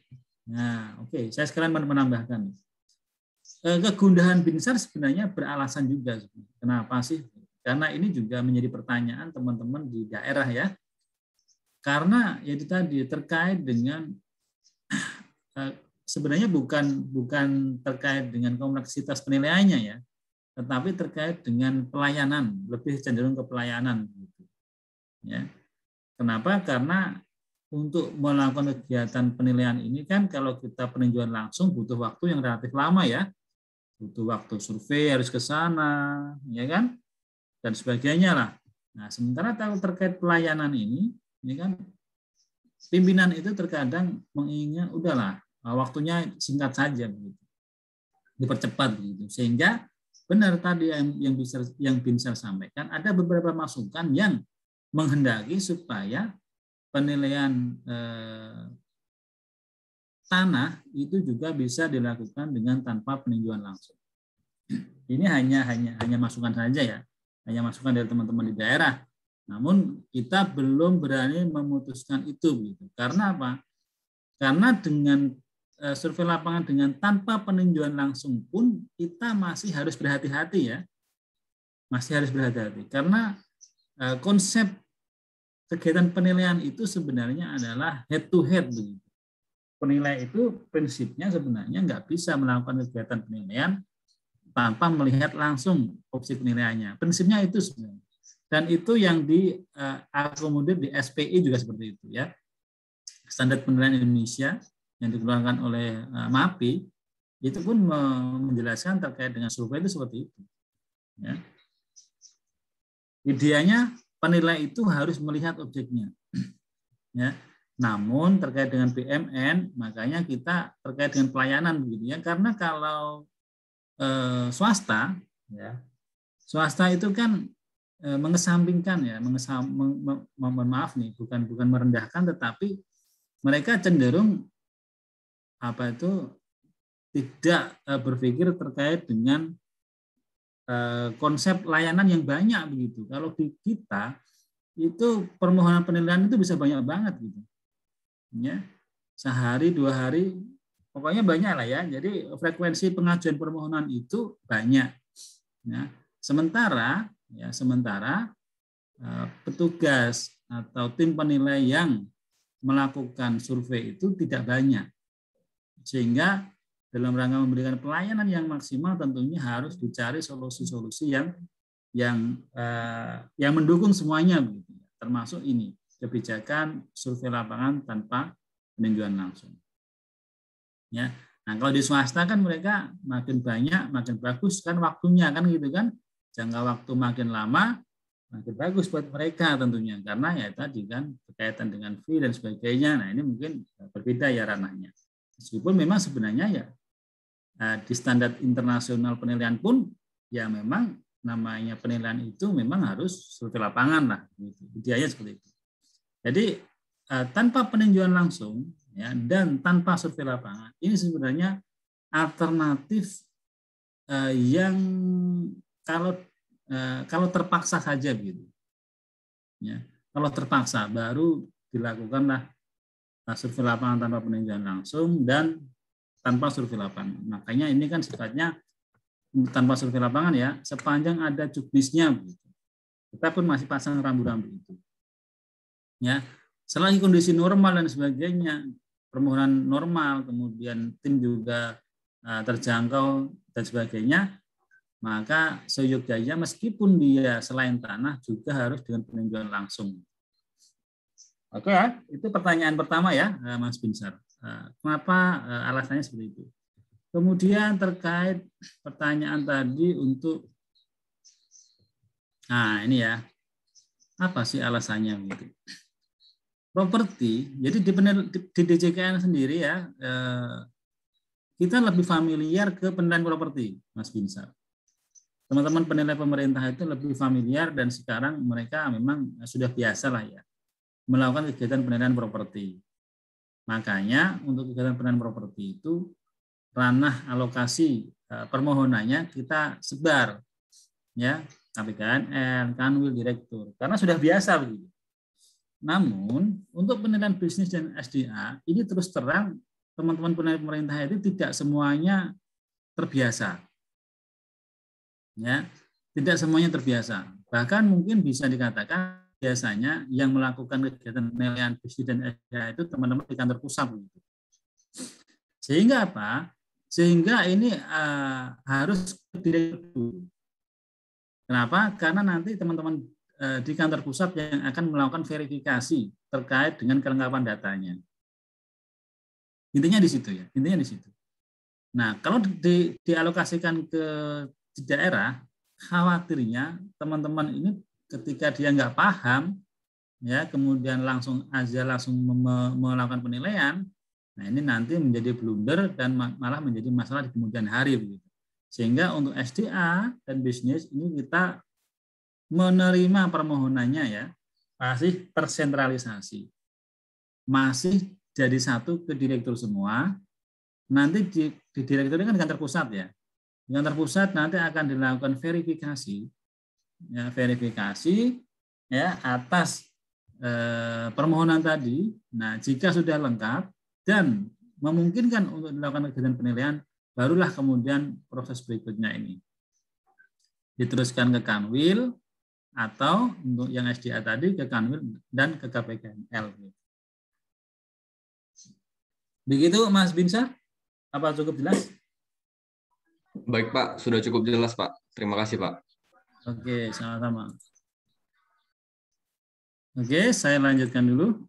[SPEAKER 1] Nah, oke, saya sekalian menambahkan. Kegundahan BINSAR sebenarnya beralasan juga. Kenapa sih? Karena ini juga menjadi pertanyaan teman-teman di daerah ya. Karena ya itu tadi terkait dengan sebenarnya bukan terkait dengan kompleksitas penilaiannya ya, tetapi terkait dengan pelayanan, lebih cenderung ke pelayanan. Ya. Kenapa? Karena untuk melakukan kegiatan penilaian ini kan kalau kita peninjauan langsung butuh waktu yang relatif lama ya, butuh waktu survei harus ke sana, ya kan, dan sebagainya lah. Nah, sementara kalau terkait pelayanan ini, ya kan, pimpinan itu terkadang menginginkan udahlah waktunya singkat saja, begitu, dipercepat begitu, sehingga benar tadi yang BINSAR sampaikan ada beberapa masukan yang menghendaki supaya penilaian tanah itu juga bisa dilakukan dengan tanpa peninjauan langsung. Ini hanya masukan saja ya, hanya masukan dari teman-teman di daerah. Namun kita belum berani memutuskan itu, gitu. Karena apa? Karena dengan survei lapangan dengan tanpa peninjauan langsung pun kita masih harus berhati-hati ya, masih harus berhati-hati karena konsep kegiatan penilaian itu sebenarnya adalah head to head. Penilai itu prinsipnya sebenarnya nggak bisa melakukan kegiatan penilaian tanpa melihat langsung objek penilaiannya. Prinsipnya itu sebenarnya. Dan itu yang diakomodir di SPI juga seperti itu ya. Standar Penilaian Indonesia yang dikeluarkan oleh MAPI itu pun menjelaskan terkait dengan survei itu seperti itu. Ya. Ideanya penilai itu harus melihat objeknya. Ya. Namun terkait dengan BMN, makanya kita terkait dengan pelayanan begitu ya. Karena kalau swasta, ya, swasta itu kan mengesampingkan ya, mohon maaf nih, bukan merendahkan, tetapi mereka cenderung tidak berpikir terkait dengan konsep layanan yang banyak begitu. Kalau di kita itu permohonan penilaian itu bisa banyak banget gitu. Ya. Sehari, 2 hari, pokoknya banyak lah ya. Jadi frekuensi pengajuan permohonan itu banyak. Ya. Sementara petugas atau tim penilai yang melakukan survei itu tidak banyak. Sehingga dalam rangka memberikan pelayanan yang maksimal tentunya harus dicari solusi-solusi yang mendukung semuanya begitu, termasuk ini kebijakan survei lapangan tanpa peninjauan langsung. Ya, Nah, kalau di swasta kan mereka makin banyak, makin bagus kan waktunya kan gitu kan. Jangka waktu makin lama, makin bagus buat mereka tentunya. Karena ya tadi kan berkaitan dengan fee dan sebagainya. Nah, ini mungkin berbeda ya ranahnya. Meskipun memang sebenarnya ya di standar internasional penilaian pun ya memang namanya penilaian itu memang harus survei lapangan lah. Gitu. Ideanya seperti itu. Jadi tanpa peninjauan langsung ya, dan tanpa survei lapangan ini sebenarnya alternatif yang kalau terpaksa saja begitu ya, kalau terpaksa baru dilakukanlah survei lapangan tanpa peninjauan langsung dan tanpa survei lapangan. Makanya ini kan sifatnya tanpa survei lapangan ya, sepanjang ada juknisnya begitu. Kita pun masih pasang rambu-rambu itu ya, selagi kondisi normal dan sebagainya, permohonan normal, kemudian tim juga terjangkau dan sebagainya, maka seyogyanya meskipun dia selain tanah juga harus dengan peninjauan langsung. Oke ya, itu pertanyaan pertama ya, Mas Binsar. Kenapa alasannya seperti itu? Kemudian terkait pertanyaan tadi untuk, nah ini ya, apa sih alasannya gitu? Properti, jadi di DJKN sendiri ya, kita lebih familiar ke penilaian properti, Mas Binsar. Teman-teman penilai pemerintah itu lebih familiar dan sekarang mereka memang sudah biasa lah ya melakukan kegiatan penilaian properti. Makanya untuk kegiatan penilaian properti itu ranah alokasi permohonannya kita sebar ya, KPKNL, Kanwil, Direktur, karena sudah biasa begitu. Namun, untuk penilaian bisnis dan SDA, ini terus terang teman-teman penilai pemerintah itu tidak semuanya terbiasa. Ya, tidak semuanya terbiasa. Bahkan mungkin bisa dikatakan biasanya yang melakukan kegiatan penilaian bisnis dan SDA itu teman-teman di kantor pusat. Sehingga apa? Sehingga ini harus direktur. Kenapa? Karena nanti teman-teman di kantor pusat yang akan melakukan verifikasi terkait dengan kelengkapan datanya. Intinya di situ ya, intinya di situ. Nah, kalau dialokasikan ke daerah, khawatirnya teman-teman ini ketika dia nggak paham, ya kemudian langsung melakukan penilaian, nah ini nanti menjadi blunder dan malah menjadi masalah di kemudian hari begitu. Sehingga untuk SDA dan bisnis ini kita menerima permohonannya ya masih tersentralisasi, masih jadi satu ke direktur semua. Nanti di direktur ini kan kantor pusat ya, di kantor pusat nanti akan dilakukan verifikasi ya atas permohonan tadi. Nah jika sudah lengkap dan memungkinkan untuk dilakukan kegiatan penilaian, barulah kemudian proses berikutnya ini diteruskan ke Kanwil, atau untuk yang SDA tadi ke Kanwil dan ke KPKNL. Begitu Mas Binsar, apa cukup jelas?
[SPEAKER 5] Baik Pak, sudah cukup jelas Pak. Terima kasih Pak.
[SPEAKER 1] Oke, sama-sama. Oke, saya lanjutkan dulu.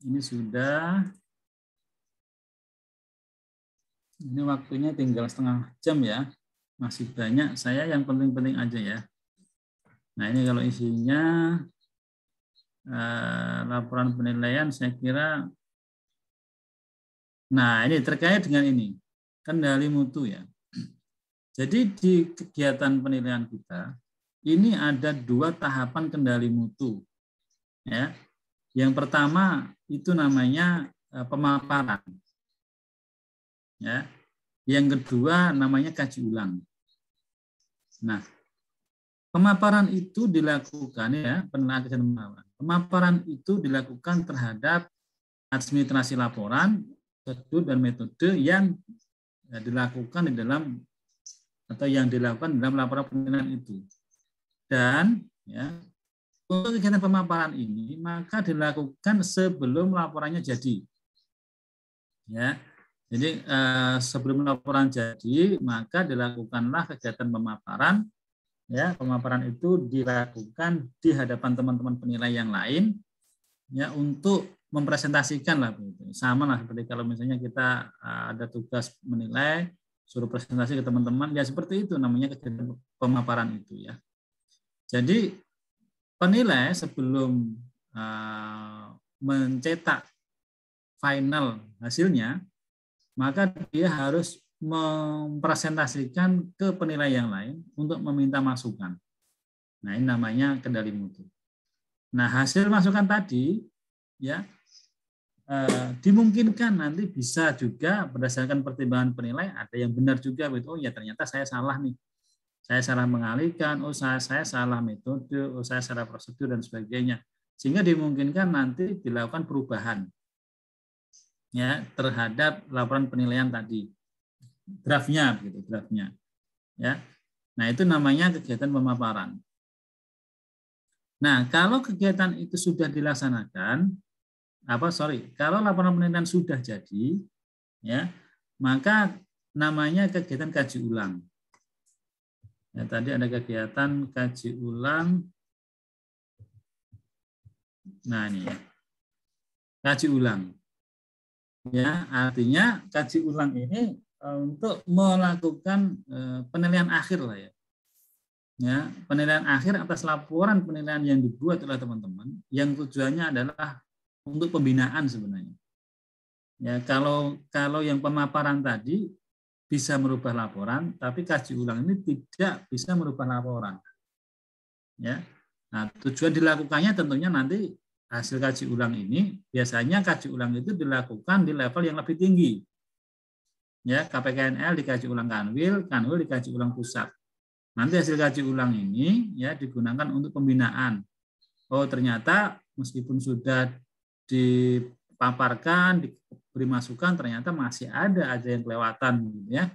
[SPEAKER 1] Ini sudah, ini waktunya tinggal setengah jam ya. Masih banyak, saya yang penting-penting aja ya. Nah ini kalau isinya laporan penilaian saya kira, nah ini terkait dengan ini, kendali mutu ya. Jadi di kegiatan penilaian kita, ini ada 2 tahapan kendali mutu. Ya. Yang pertama itu namanya pemaparan. Ya. Yang kedua namanya kaji ulang. Nah, pemaparan itu dilakukan ya, pemaparan itu dilakukan terhadap administrasi laporan, prosedur dan metode yang dilakukan di dalam atau yang dilakukan dalam laporan penilaian itu. Dan ya, untuk kegiatan pemaparan ini maka dilakukan sebelum laporannya jadi. Ya. Jadi sebelum laporan jadi maka dilakukanlah kegiatan pemaparan. Ya, pemaparan itu dilakukan di hadapan teman-teman penilai yang lain ya untuk mempresentasikan lah begitu. Sama lah seperti kalau misalnya kita ada tugas menilai, suruh presentasi ke teman-teman, ya seperti itu namanya kegiatan pemaparan itu ya. Jadi penilai sebelum mencetak final hasilnya, maka dia harus mempresentasikan ke penilai yang lain untuk meminta masukan. Nah, ini namanya kendali mutu. Nah, hasil masukan tadi ya dimungkinkan nanti bisa juga berdasarkan pertimbangan penilai ada yang benar juga, oh ya ternyata saya salah nih. Saya salah mengalihkan, saya salah metode, saya salah prosedur dan sebagainya. Sehingga dimungkinkan nanti dilakukan perubahan ya terhadap laporan penilaian tadi. Draftnya begitu, draftnya. Ya. Nah, itu namanya kegiatan pemaparan. Nah, kalau kegiatan itu sudah dilaksanakan, kalau laporan penilaian sudah jadi, ya, maka namanya kegiatan kaji ulang. Ya, tadi ada kegiatan kaji ulang. Nah, ini ya. Kaji ulang. Ya, artinya kaji ulang ini untuk melakukan penilaian akhir lah ya. Ya, penilaian akhir atas laporan penilaian yang dibuat oleh teman-teman yang tujuannya adalah untuk pembinaan sebenarnya. Ya, kalau yang pemaparan tadi bisa merubah laporan, tapi kaji ulang ini tidak bisa merubah laporan. Ya. Nah, tujuan dilakukannya tentunya nanti hasil kaji ulang ini biasanya kaji ulang itu dilakukan di level yang lebih tinggi. Ya, KPKNL dikaji ulang Kanwil, Kanwil dikaji ulang pusat. Nanti hasil kaji ulang ini ya digunakan untuk pembinaan. Oh, ternyata meskipun sudah dipaparkan, diberi masukan, ternyata masih ada aja yang kelewatan gitu ya.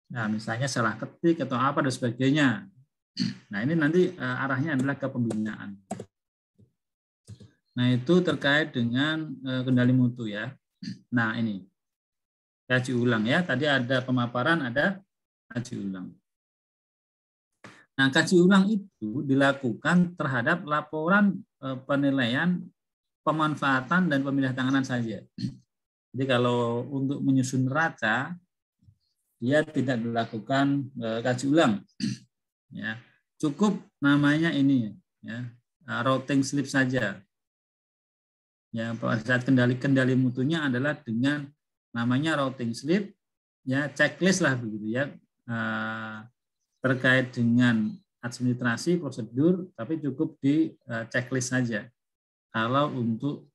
[SPEAKER 1] Nah, misalnya salah ketik atau apa dan sebagainya. Nah, ini nanti arahnya adalah ke pembinaan. Nah, itu terkait dengan kendali mutu ya. Nah, ini kaji ulang ya. Tadi ada pemaparan, ada kaji ulang. Nah, kaji ulang itu dilakukan terhadap laporan penilaian, pemanfaatan dan pemilihan tanganan saja. Jadi kalau untuk menyusun neraca, dia tidak dilakukan kaji ulang. Ya, cukup namanya ini ya, routing slip saja. Ya, pada saat kendali mutunya adalah dengan namanya routing slip, ya checklist lah begitu ya, terkait dengan administrasi prosedur, tapi cukup di checklist saja. Kalau untuk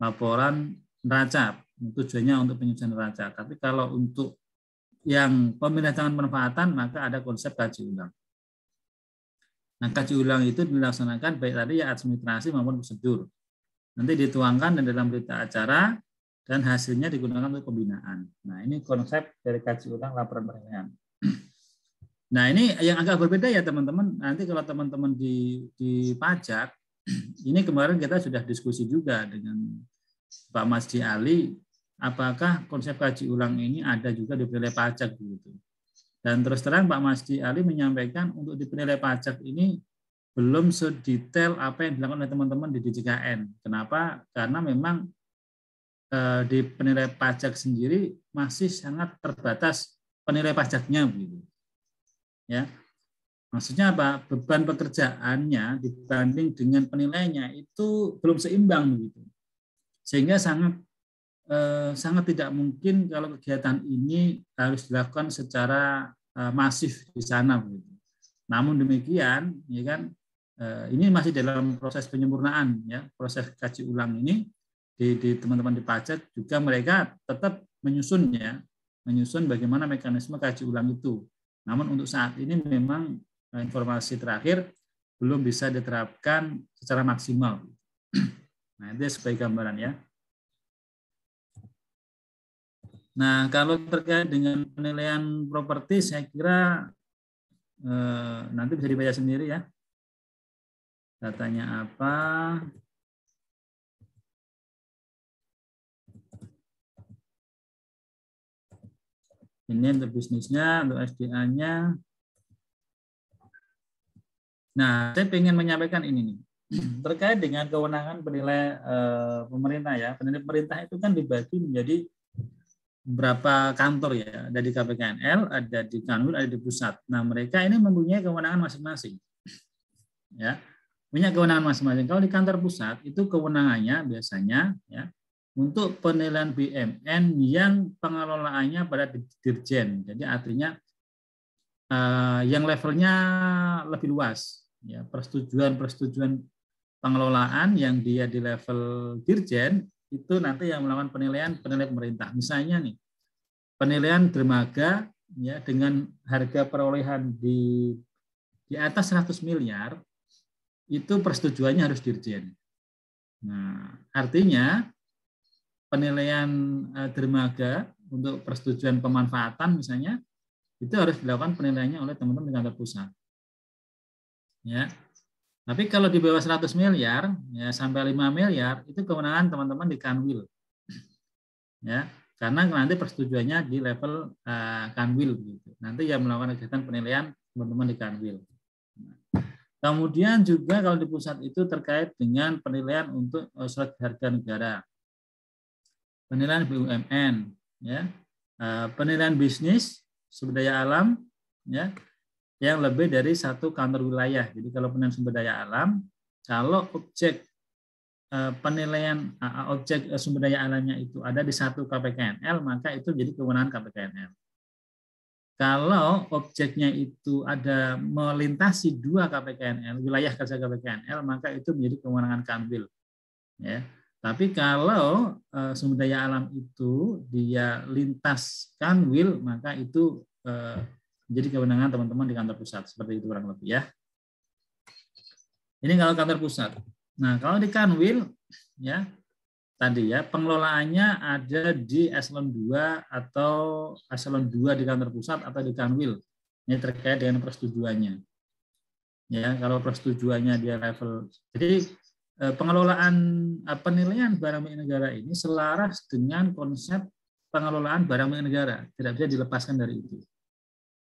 [SPEAKER 1] laporan neraca, tujuannya untuk penyusunan neraca. Tapi kalau untuk yang pemilihan pemanfaatan, maka ada konsep kaji ulang. Nah, kaji ulang itu dilaksanakan baik tadi ya administrasi maupun prosedur. Nanti dituangkan dalam berita acara dan hasilnya digunakan untuk pembinaan. Nah, ini konsep dari kaji ulang laporan penilaian. Nah, ini yang agak berbeda ya teman-teman. Nanti kalau teman-teman di pajak, ini kemarin kita sudah diskusi juga dengan Pak Masdi Ali, apakah konsep kaji ulang ini ada juga di penilai pajak begitu. Dan terus terang Pak Masdi Ali menyampaikan untuk di penilai pajak ini belum sedetail apa yang dilakukan oleh teman-teman di DJKN. Kenapa? Karena memang di penilai pajak sendiri masih sangat terbatas penilai pajaknya begitu. Ya. Maksudnya apa? Beban pekerjaannya dibanding dengan penilainya itu belum seimbang begitu. Sehingga sangat tidak mungkin kalau kegiatan ini harus dilakukan secara masif di sana begitu. Namun demikian, ya kan, ini masih dalam proses penyempurnaan ya, proses kaji ulang ini di teman-teman di pajak juga mereka tetap menyusun bagaimana mekanisme kaji ulang itu. Namun untuk saat ini memang informasi terakhir belum bisa diterapkan secara maksimal. Nah, itu sebagai gambaran ya. Nah, kalau terkait dengan penilaian properti, saya kira nanti bisa dibaca sendiri ya. Datanya apa? Ini untuk bisnisnya, untuk SDA-nya. Nah, saya ingin menyampaikan ini nih. terkait dengan kewenangan penilai pemerintah ya. Penilai pemerintah itu kan dibagi menjadi beberapa kantor ya. Ada di KPKNL, ada di Kanwil, ada di pusat. Nah, mereka ini mempunyai kewenangan masing-masing. Ya. Punya kewenangan masing-masing. Kalau di kantor pusat itu kewenangannya biasanya ya untuk penilaian BMN yang pengelolaannya pada dirjen. Jadi artinya yang levelnya lebih luas. Ya, persetujuan pengelolaan yang dia di level dirjen itu nanti yang melakukan penilaian pemerintah. Misalnya nih, penilaian dermaga ya dengan harga perolehan di atas 100 miliar itu persetujuannya harus dirjen. Nah, artinya penilaian dermaga untuk persetujuan pemanfaatan misalnya itu harus dilakukan penilaiannya oleh teman-teman di kantor pusat. Ya. Tapi kalau di bawah 100 miliar ya sampai 5 miliar itu kewenangan teman-teman di Kanwil. Ya, karena nanti persetujuannya di level Kanwil gitu. Nanti yang melakukan kegiatan penilaian teman-teman di Kanwil. Kemudian juga kalau di pusat itu terkait dengan penilaian untuk surat harga negara, penilaian BUMN, ya, penilaian bisnis sumber daya alam, ya, yang lebih dari satu kantor wilayah. Jadi kalau penilaian sumber daya alam, kalau objek penilaian objek sumber daya alamnya itu ada di satu KPKNL, maka itu jadi kewenangan KPKNL. Kalau objeknya itu ada melintasi 2 KPKNL, wilayah kerja KPKNL, maka itu menjadi kewenangan Kanwil. Ya. Tapi kalau sumber daya alam itu dia lintas Kanwil, maka itu menjadi kewenangan teman-teman di kantor pusat. Seperti itu kurang lebih ya. Ini kalau kantor pusat. Nah, kalau di Kanwil, ya tadi ya pengelolaannya ada di eselon 2 atau eselon 2 di kantor pusat atau di Kanwil. Ini terkait dengan persetujuannya. Ya, kalau persetujuannya dia level. Jadi pengelolaan penilaian barang milik negara ini selaras dengan konsep pengelolaan barang milik negara. Tidak bisa dilepaskan dari itu.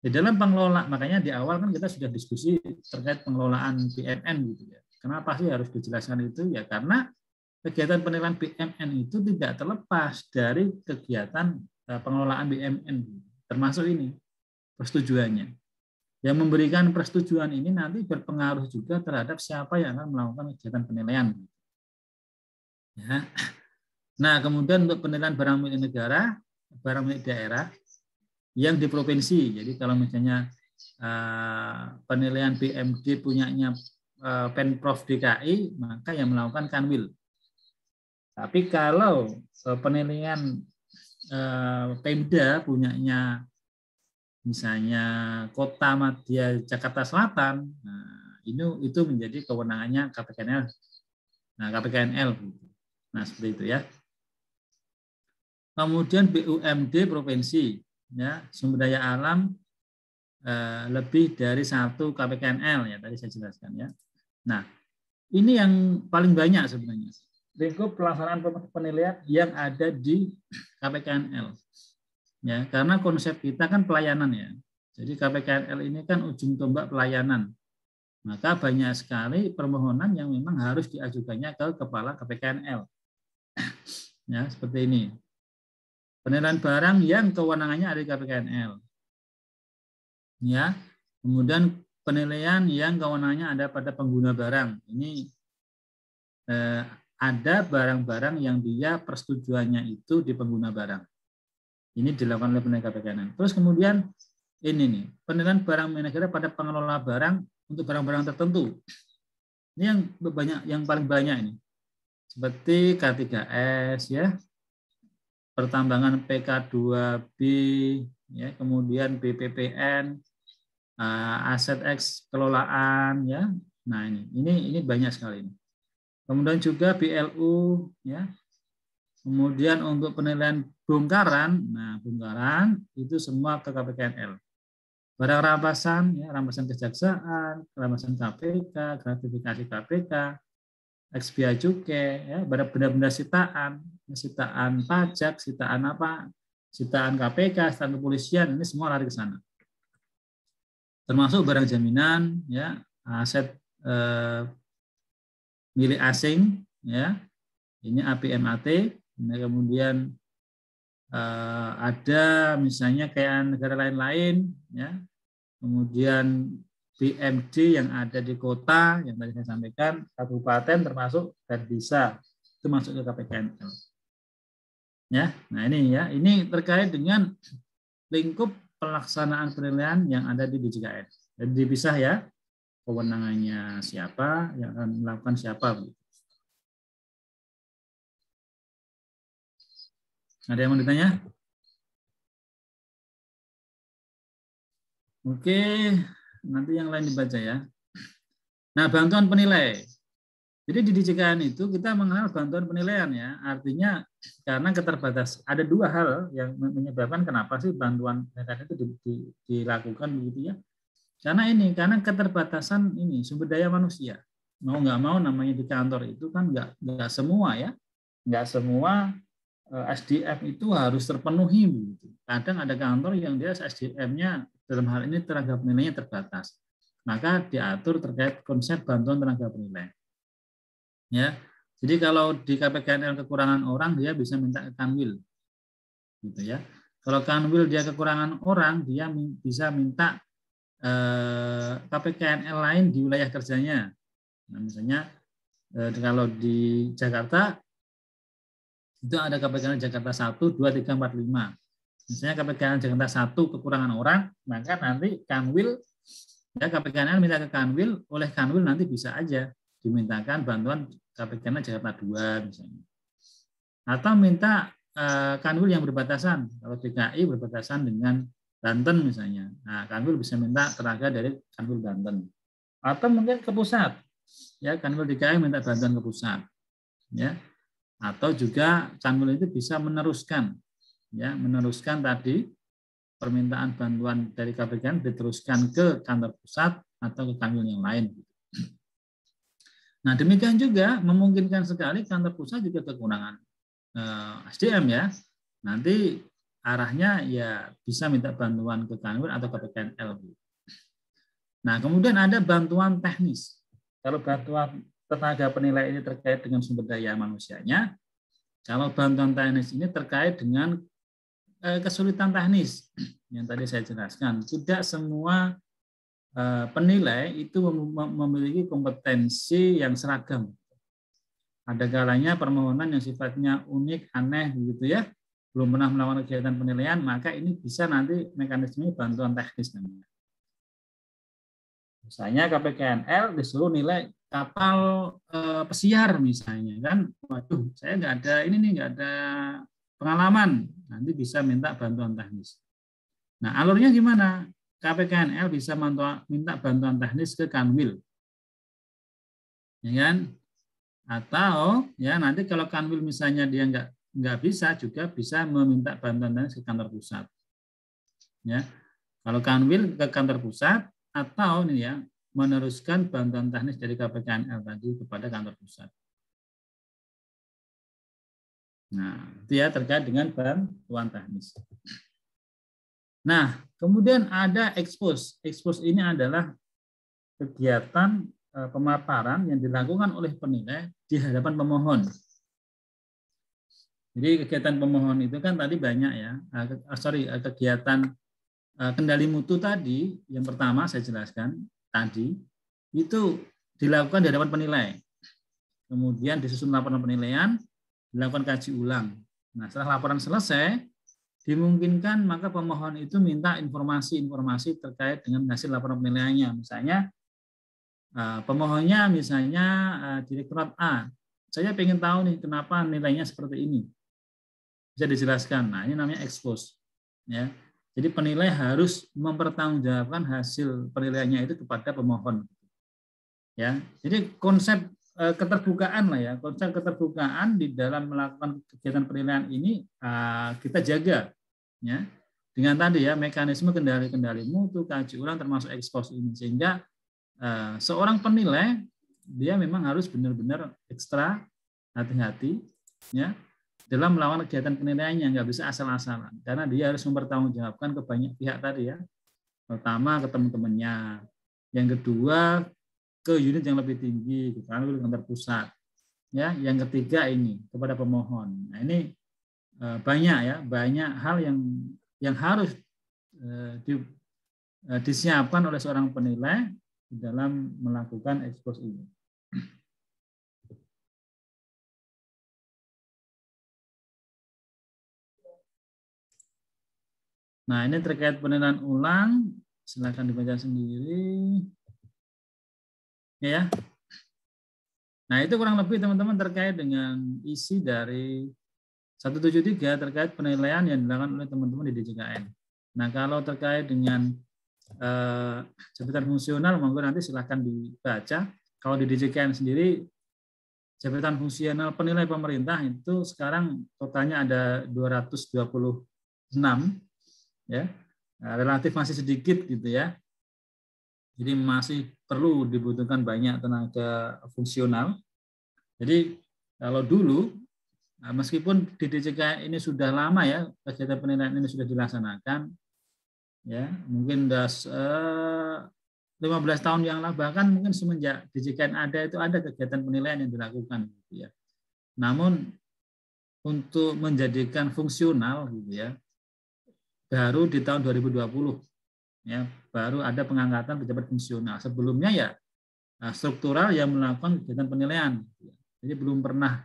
[SPEAKER 1] Di dalam pengelola, makanya di awal kan kita sudah diskusi terkait pengelolaan BMN gitu ya. Kenapa sih harus dijelaskan itu? Ya karena kegiatan penilaian BMN itu tidak terlepas dari kegiatan pengelolaan BMN, termasuk ini persetujuannya. Yang memberikan persetujuan ini nanti berpengaruh juga terhadap siapa yang akan melakukan kegiatan penilaian. Ya. Nah, kemudian untuk penilaian barang milik negara, barang milik daerah yang di provinsi. Jadi kalau misalnya penilaian BMD punyanya Pemprov DKI, maka yang melakukan Kanwil. Tapi kalau penilaian Pemda punyanya misalnya Kota Madya Jakarta Selatan, nah, itu menjadi kewenangannya KPKNL. Nah, KPKNL. Nah, seperti itu ya. Kemudian BUMD provinsi, ya, sumber daya alam lebih dari satu KPKNL ya tadi saya jelaskan ya. Nah, ini yang paling banyak sebenarnya. Lingkup pelaksanaan penilaian yang ada di KPKNL. Ya, karena konsep kita kan pelayanan ya. Jadi KPKNL ini kan ujung tombak pelayanan. Maka banyak sekali permohonan yang memang harus diajukannya ke kepala KPKNL. Ya, seperti ini. Penilaian barang yang kewenangannya ada di KPKNL. Ya. Kemudian penilaian yang kewenangannya ada pada pengguna barang. Ini ada barang-barang yang dia persetujuannya itu di pengguna barang. Ini dilakukan oleh penilaian KPKNL. Terus kemudian ini nih, penilaian barang milik negara pada pengelola barang untuk barang-barang tertentu. Ini yang paling banyak ini. Seperti K3S ya. Pertambangan PK2B ya, kemudian BPPN, aset X kelolaan ya. Nah, ini banyak sekali ini. Kemudian juga BLU ya. Kemudian untuk penilaian bongkaran, nah bongkaran itu semua ke KPKNL. Barang rampasan ya, rampasan kejaksaan, rampasan KPK, gratifikasi KPK, ex bea cukai ya, benda-benda sitaan pajak, sitaan apa? Sitaan KPK, sitaan kepolisian, ini semua lari ke sana. Termasuk barang jaminan ya, aset milik asing, ya. Ini APMAT. Nah, kemudian ada misalnya kayak negara lain-lain, ya. Kemudian BMD yang ada di kota yang tadi saya sampaikan, kabupaten termasuk dan desa itu masuk ke KPKNL. Ya, nah ini ya, ini terkait dengan lingkup pelaksanaan penilaian yang ada di DJKN. Jadi dipisah ya, kewenangannya siapa, yang akan melakukan siapa. Ada yang mau ditanya? Oke, nanti yang lain dibaca ya. Nah, bantuan penilai. Jadi di DJKN itu kita mengenal bantuan penilaian ya. Artinya karena keterbatasan, ada dua hal yang menyebabkan kenapa sih bantuan penilaian itu dilakukan begitu ya. Karena keterbatasan ini sumber daya manusia. Mau nggak mau namanya di kantor itu kan nggak semua ya. Nggak semua SDM itu harus terpenuhi begitu. Kadang ada kantor yang dia SDM-nya dalam hal ini tenaga penilainya terbatas. Maka diatur terkait konsep bantuan tenaga penilai. Ya. Jadi kalau di KPKNL kekurangan orang dia bisa minta ke Kanwil. Gitu ya. Kalau Kanwil dia kekurangan orang, dia bisa minta KPKNL lain di wilayah kerjanya. Nah, misalnya kalau di Jakarta itu ada KPKNL Jakarta 1, 2, 3, 4, 5. Misalnya KPKNL Jakarta 1 kekurangan orang, maka nanti Kanwil, ya KPKNL minta ke Kanwil, oleh Kanwil nanti bisa aja dimintakan bantuan KPKNL Jakarta 2 misalnya. Atau minta Kanwil yang berbatasan, kalau DKI berbatasan dengan Banten misalnya. Nah, Kanwil bisa minta tenaga dari Kanwil Banten. Atau mungkin ke pusat. Ya, Kanwil DKI minta bantuan ke pusat. Ya. Atau juga Kanwil itu bisa meneruskan tadi permintaan bantuan dari KPKN diteruskan ke kantor pusat atau ke Kanwil yang lain. Nah, demikian juga memungkinkan sekali kantor pusat juga kekurangan SDM ya. Nanti arahnya ya bisa minta bantuan ke Kanwil atau KPKNL. Nah, kemudian ada bantuan teknis. Kalau bantuan tenaga penilai ini terkait dengan sumber daya manusianya. Kalau bantuan teknis ini terkait dengan kesulitan teknis yang tadi saya jelaskan. Tidak semua penilai itu memiliki kompetensi yang seragam. Ada kalanya permohonan yang sifatnya unik, aneh, begitu ya, belum pernah melakukan kegiatan penilaian, maka ini bisa nanti mekanisme bantuan teknis namanya. Misalnya KPKNL disuruh nilai kapal pesiar misalnya kan, waduh saya nggak ada pengalaman, nanti bisa minta bantuan teknis. Nah alurnya gimana? KPKNL bisa minta bantuan teknis ke Kanwil, ya kan? Atau ya nanti kalau Kanwil misalnya dia nggak bisa, juga bisa meminta bantuan teknis ke kantor pusat. Ya, kalau Kanwil ke kantor pusat atau nih ya meneruskan bantuan teknis dari KPKNL tadi kepada kantor pusat. Nah, itu ya terkait dengan bantuan teknis. Nah, kemudian ada expose. Expose ini adalah kegiatan pemaparan yang dilakukan oleh penilai di hadapan pemohon. Jadi kegiatan pemohon itu kan tadi banyak ya. Kegiatan kendali mutu tadi, yang pertama saya jelaskan tadi, itu dilakukan di hadapan penilai. Kemudian disusun laporan penilaian, dilakukan kaji ulang. Nah, setelah laporan selesai, dimungkinkan maka pemohon itu minta informasi-informasi terkait dengan hasil laporan penilaiannya. Misalnya, pemohonnya misalnya Direktorat A, saya ingin tahu nih kenapa nilainya seperti ini. Bisa dijelaskan. Nah, ini namanya expose. Ya. Jadi penilai harus mempertanggungjawabkan hasil penilaiannya itu kepada pemohon. Ya, jadi konsep keterbukaan lah ya, konsep keterbukaan di dalam melakukan kegiatan penilaian ini kita jaga, ya, dengan tadi ya mekanisme kendali mutu, kaji ulang termasuk expose ini, sehingga seorang penilai dia memang harus benar-benar ekstra hati-hati, ya. Dalam melakukan kegiatan penilaiannya, nggak bisa asal-asalan, karena dia harus mempertanggungjawabkan ke banyak pihak tadi ya. Pertama ke teman-temannya, yang kedua ke unit yang lebih tinggi, karena di kantor pusat. Ya, yang ketiga ini kepada pemohon. Nah, ini banyak hal yang harus disiapkan oleh seorang penilai di dalam melakukan ekspos ini. Nah, ini terkait penilaian ulang, silakan dibaca sendiri. Ya. Nah, itu kurang lebih teman-teman terkait dengan isi dari 173 terkait penilaian yang dilakukan oleh teman-teman di DJKN. Nah, kalau terkait dengan jabatan fungsional, monggo nanti silahkan dibaca. Kalau di DJKN sendiri, jabatan fungsional penilai pemerintah itu sekarang totalnya ada 226, ya, relatif masih sedikit gitu ya. Jadi masih perlu dibutuhkan banyak tenaga fungsional. Jadi kalau dulu, meskipun di DJKN ini sudah lama ya, kegiatan penilaian ini sudah dilaksanakan, ya mungkin sudah 15 tahun yang lalu, bahkan mungkin semenjak DJKN ada itu ada kegiatan penilaian yang dilakukan, gitu ya. Namun untuk menjadikan fungsional, gitu ya, baru di tahun 2020. Ya, baru ada pengangkatan pejabat fungsional. Sebelumnya ya struktural yang melakukan kegiatan penilaian. Jadi belum pernah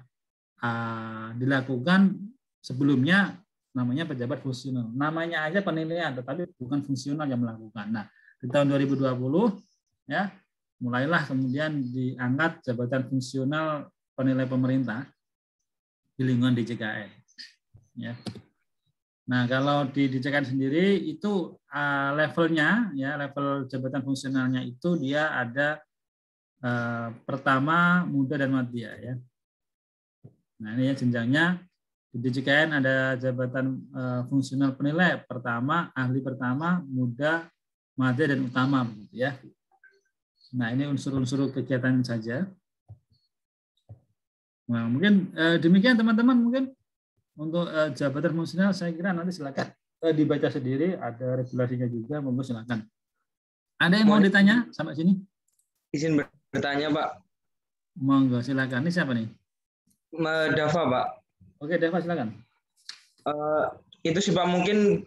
[SPEAKER 1] dilakukan sebelumnya, namanya pejabat fungsional. Namanya aja penilaian, tetapi bukan fungsional yang melakukan. Nah, di tahun 2020 ya mulailah kemudian diangkat jabatan fungsional penilai pemerintah di lingkungan DJKN. Ya. Nah, kalau di DJKN sendiri itu levelnya, ya level jabatan fungsionalnya itu dia ada pertama, muda, dan madya. Ya. Nah, ini ya jenjangnya di DJKN ada jabatan fungsional penilai pertama, ahli pertama, muda, madya, dan utama, begitu ya. Nah, ini unsur-unsur kegiatan saja. Nah, mungkin demikian teman-teman, mungkin untuk jabatan fungsional saya kira nanti silakan dibaca sendiri, ada regulasinya juga, monggo silakan. Ada yang mau ditanya sampai sini?
[SPEAKER 3] Izin bertanya, Pak.
[SPEAKER 1] Monggo silakan. Ini siapa nih?
[SPEAKER 3] Dava, Pak.
[SPEAKER 1] Oke, Dava silakan.
[SPEAKER 3] Itu sih Pak, mungkin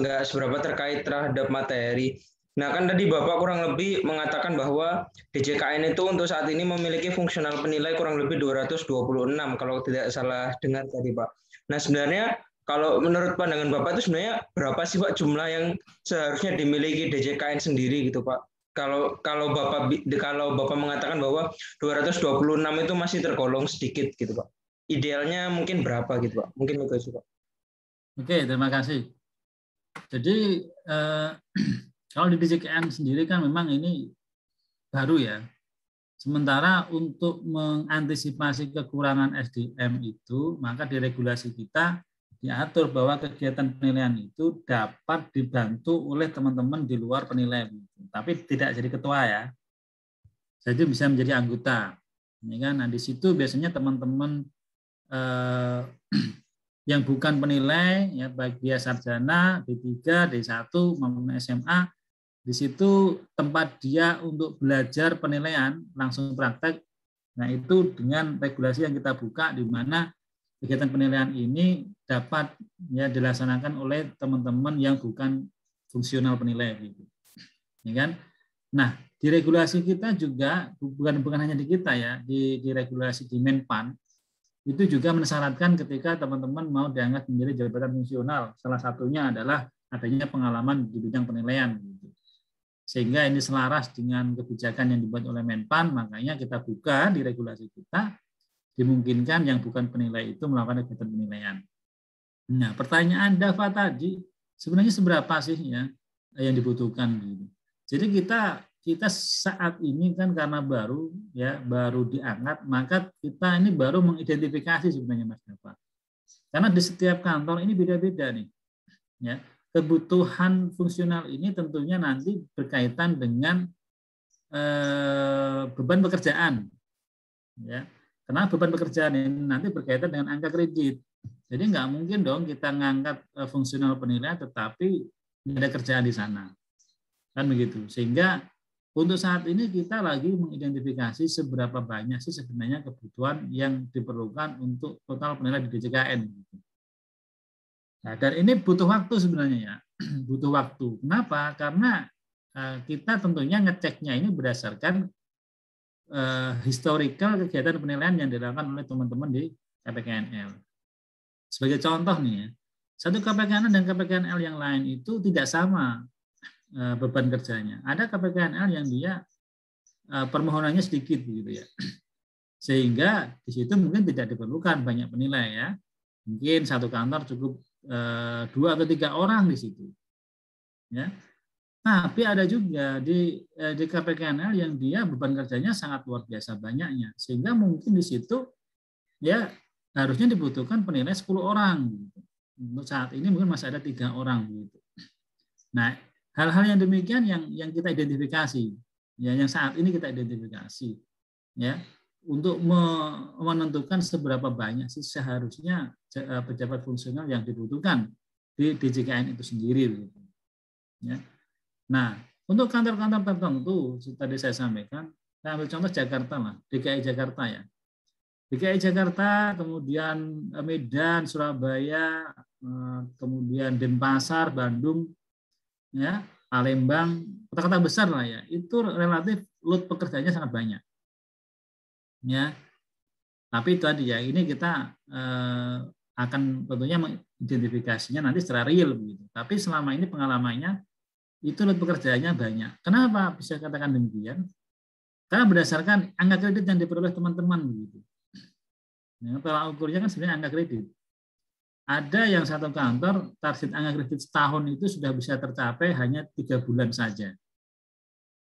[SPEAKER 3] nggak seberapa terkait terhadap materi. Nah, kan tadi Bapak kurang lebih mengatakan bahwa DJKN itu untuk saat ini memiliki fungsional penilai kurang lebih 226 kalau tidak salah dengar tadi Pak. Nah, sebenarnya kalau menurut pandangan Bapak itu sebenarnya berapa sih Pak jumlah yang seharusnya dimiliki DJKN sendiri gitu Pak? Kalau Bapak mengatakan bahwa 226 itu masih tergolong sedikit gitu Pak. Idealnya mungkin berapa gitu Pak? Mungkin itu sih Pak.
[SPEAKER 1] Oke, terima kasih. Jadi kalau di DJKN sendiri kan memang ini baru ya. Sementara untuk mengantisipasi kekurangan SDM itu, maka di regulasi kita diatur bahwa kegiatan penilaian itu dapat dibantu oleh teman-teman di luar penilai. Tapi tidak jadi ketua ya. Jadi bisa menjadi anggota. Ini kan, nah di situ biasanya teman-teman yang bukan penilai, ya baik dia sarjana, D3, D1 maupun SMA, di situ tempat dia untuk belajar penilaian langsung praktek. Nah, itu dengan regulasi yang kita buka di mana kegiatan penilaian ini dapat ya dilaksanakan oleh teman-teman yang bukan fungsional penilai gitu. Ya kan? Nah, di regulasi kita juga bukan hanya di kita ya, di regulasi di Menpan itu juga mensyaratkan ketika teman-teman mau diangkat menjadi jabatan fungsional, salah satunya adalah adanya pengalaman di bidang penilaian gitu. Sehingga ini selaras dengan kebijakan yang dibuat oleh Menpan, makanya kita buka di regulasi kita, dimungkinkan yang bukan penilai itu melakukan kegiatan penilaian. Nah, pertanyaan Dava tadi, sebenarnya seberapa sih ya yang dibutuhkan gitu. Jadi kita saat ini kan karena baru diangkat, maka kita ini baru mengidentifikasi sebenarnya Mas Dava. Karena di setiap kantor ini beda-beda nih. Ya. Kebutuhan fungsional ini tentunya nanti berkaitan dengan beban pekerjaan, ya. Karena beban pekerjaan ini nanti berkaitan dengan angka kredit. Jadi nggak mungkin dong kita ngangkat fungsional penilaian tetapi tidak ada kerjaan di sana, kan begitu. Sehingga untuk saat ini kita lagi mengidentifikasi seberapa banyak sih sebenarnya kebutuhan yang diperlukan untuk total penilaian di DJKN. Nah, dan ini butuh waktu sebenarnya ya, butuh waktu. Kenapa? Karena kita tentunya ngeceknya ini berdasarkan historical kegiatan penilaian yang dilakukan oleh teman-teman di KPKNL. Sebagai contoh nih ya, satu KPKNL dan KPKNL yang lain itu tidak sama beban kerjanya. Ada KPKNL yang dia permohonannya sedikit gitu ya. Sehingga di situ mungkin tidak diperlukan banyak penilai ya. Mungkin satu kantor cukup 2 atau 3 orang di situ. Ya. Tapi ada juga di KPKNL yang dia beban kerjanya sangat luar biasa banyaknya. Sehingga mungkin di situ ya harusnya dibutuhkan penilai 10 orang. Gitu. Untuk saat ini mungkin masih ada 3 orang. Gitu. Nah, hal-hal yang demikian yang kita identifikasi, ya, yang saat ini kita identifikasi, ya, untuk menentukan seberapa banyak sih seharusnya pejabat fungsional yang dibutuhkan di DJKN itu sendiri, gitu. Ya. Nah, untuk kantor-kantor tertentu, tadi saya sampaikan, saya ambil contoh Jakarta lah, DKI Jakarta ya. DKI Jakarta, kemudian Medan, Surabaya, kemudian Denpasar, Bandung, ya, Palembang, kota-kota besar lah ya, itu relatif load pekerjaannya sangat banyak. Ya, tapi itu tadi ya, ini kita akan tentunya mengidentifikasinya nanti secara real begitu. Tapi selama ini pengalamannya itu load pekerjaannya banyak. Kenapa bisa katakan demikian? Karena berdasarkan angka kredit yang diperoleh teman-teman begitu. Ya, tolak ukurnya kan sebenarnya angka kredit. Ada yang satu kantor target angka kredit setahun itu sudah bisa tercapai hanya 3 bulan saja,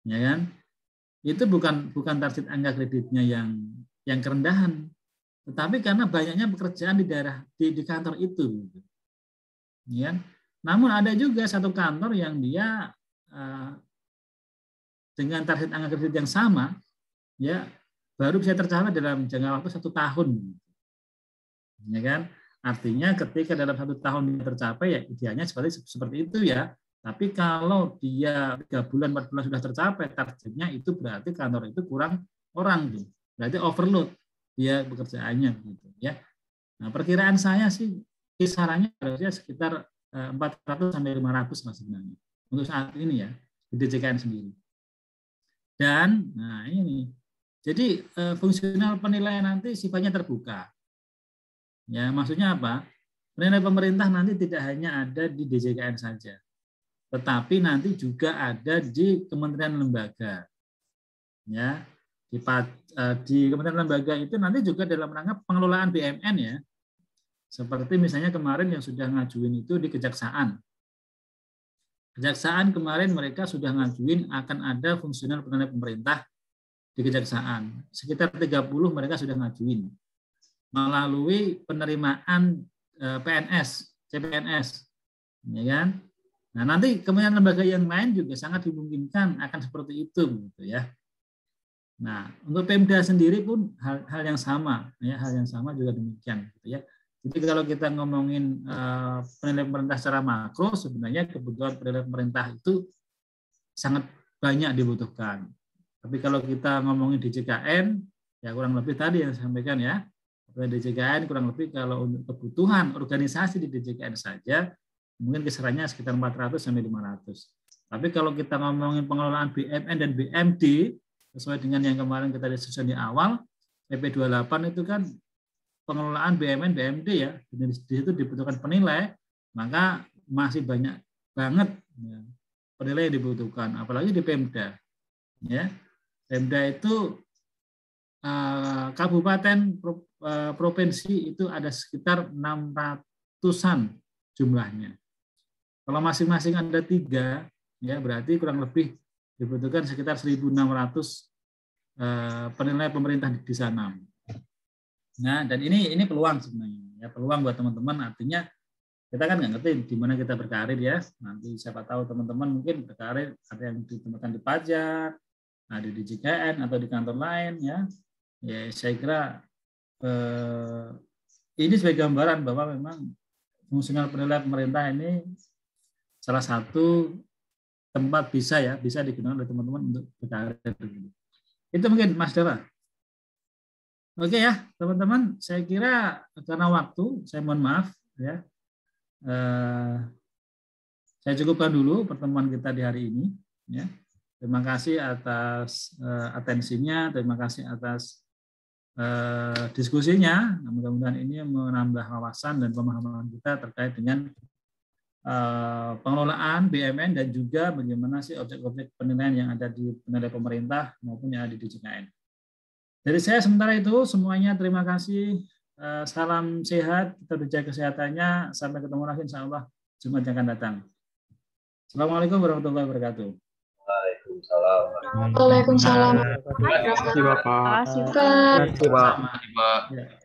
[SPEAKER 1] ya kan? Itu bukan target angka kreditnya yang kerendahan, tetapi karena banyaknya pekerjaan di daerah di kantor itu, ya. Namun ada juga satu kantor yang dia dengan target angka kredit yang sama, ya, baru bisa tercapai dalam jangka waktu 1 tahun, ya kan? Artinya ketika dalam 1 tahun tercapai ya idealnya seperti itu ya. Tapi kalau dia 3 bulan 4 bulan sudah tercapai targetnya, itu berarti kantor itu kurang orang tuh. Berarti overload dia pekerjaannya gitu ya. Nah, perkiraan saya sih kisarannya harusnya sekitar 400 sampai 500 lah sebenarnya untuk saat ini ya di DJKN sendiri. Dan nah ini jadi fungsional penilaian nanti sifatnya terbuka. Ya, maksudnya apa? Penilai pemerintah nanti tidak hanya ada di DJKN saja, tetapi nanti juga ada di kementerian lembaga. Ya, di kementerian lembaga itu nanti juga dalam rangka pengelolaan BUMN ya. Seperti misalnya kemarin yang sudah ngajuin itu di Kejaksaan. Kejaksaan kemarin mereka sudah ngajuin akan ada fungsional penilai pemerintah di Kejaksaan. Sekitar 30 mereka sudah ngajuin melalui penerimaan PNS, CPNS, ya kan? Nah, nanti kemudian lembaga yang lain juga sangat dimungkinkan akan seperti itu, gitu ya. Nah, untuk Pemda sendiri pun hal yang sama, ya, hal yang sama juga demikian, gitu ya. Jadi kalau kita ngomongin penilaian pemerintah secara makro, sebenarnya kebutuhan penilaian pemerintah itu sangat banyak dibutuhkan. Tapi kalau kita ngomongin DJKN, ya kurang lebih tadi yang saya sampaikan ya. DJKN kurang lebih kalau untuk kebutuhan organisasi di DJKN saja mungkin kisarannya sekitar 400 sampai 500. Tapi kalau kita ngomongin pengelolaan BUMN dan BUMD sesuai dengan yang kemarin kita diskusikan di awal, PP 28 itu kan pengelolaan BUMN BUMD ya. Di situ dibutuhkan penilai, maka masih banyak banget ya, penilai yang dibutuhkan, apalagi di Pemda. Ya. Pemda itu kabupaten provinsi itu ada sekitar 600-an jumlahnya. Kalau masing-masing ada 3, ya berarti kurang lebih dibutuhkan sekitar 1.600 penilai pemerintah di sana. Nah, dan ini peluang sebenarnya, ya peluang buat teman-teman. Artinya kita kan nggak ngerti di mana kita berkarir ya. Nanti siapa tahu teman-teman mungkin berkarir ada yang ditempatkan di pajak, ada di DJKN atau di kantor lain ya. Ya, saya kira ini sebagai gambaran bahwa memang fungsional penilaian pemerintah ini salah satu tempat bisa digunakan oleh teman-teman untuk berkarir. Itu mungkin Mas Dewa. Oke ya teman-teman, saya kira karena waktu saya mohon maaf ya. Saya cukupkan dulu pertemuan kita di hari ini ya. Terima kasih atas atensinya, terima kasih atas diskusinya. Mudah-mudahan ini menambah wawasan dan pemahaman kita terkait dengan pengelolaan BUMN dan juga bagaimana sih objek-objek penilaian yang ada di penilaian pemerintah maupun yang ada di DJKN. Dari saya sementara itu semuanya terima kasih. Salam sehat, kita jaga kesehatannya. Sampai ketemu lagi insya Allah Jumat yang akan datang. Assalamualaikum warahmatullahi wabarakatuh.
[SPEAKER 2] Waalaikumsalam.
[SPEAKER 6] Terima kasih Bapak.
[SPEAKER 2] Terima kasih, Pak.
[SPEAKER 6] Terima kasih, Pak.
[SPEAKER 1] Ya.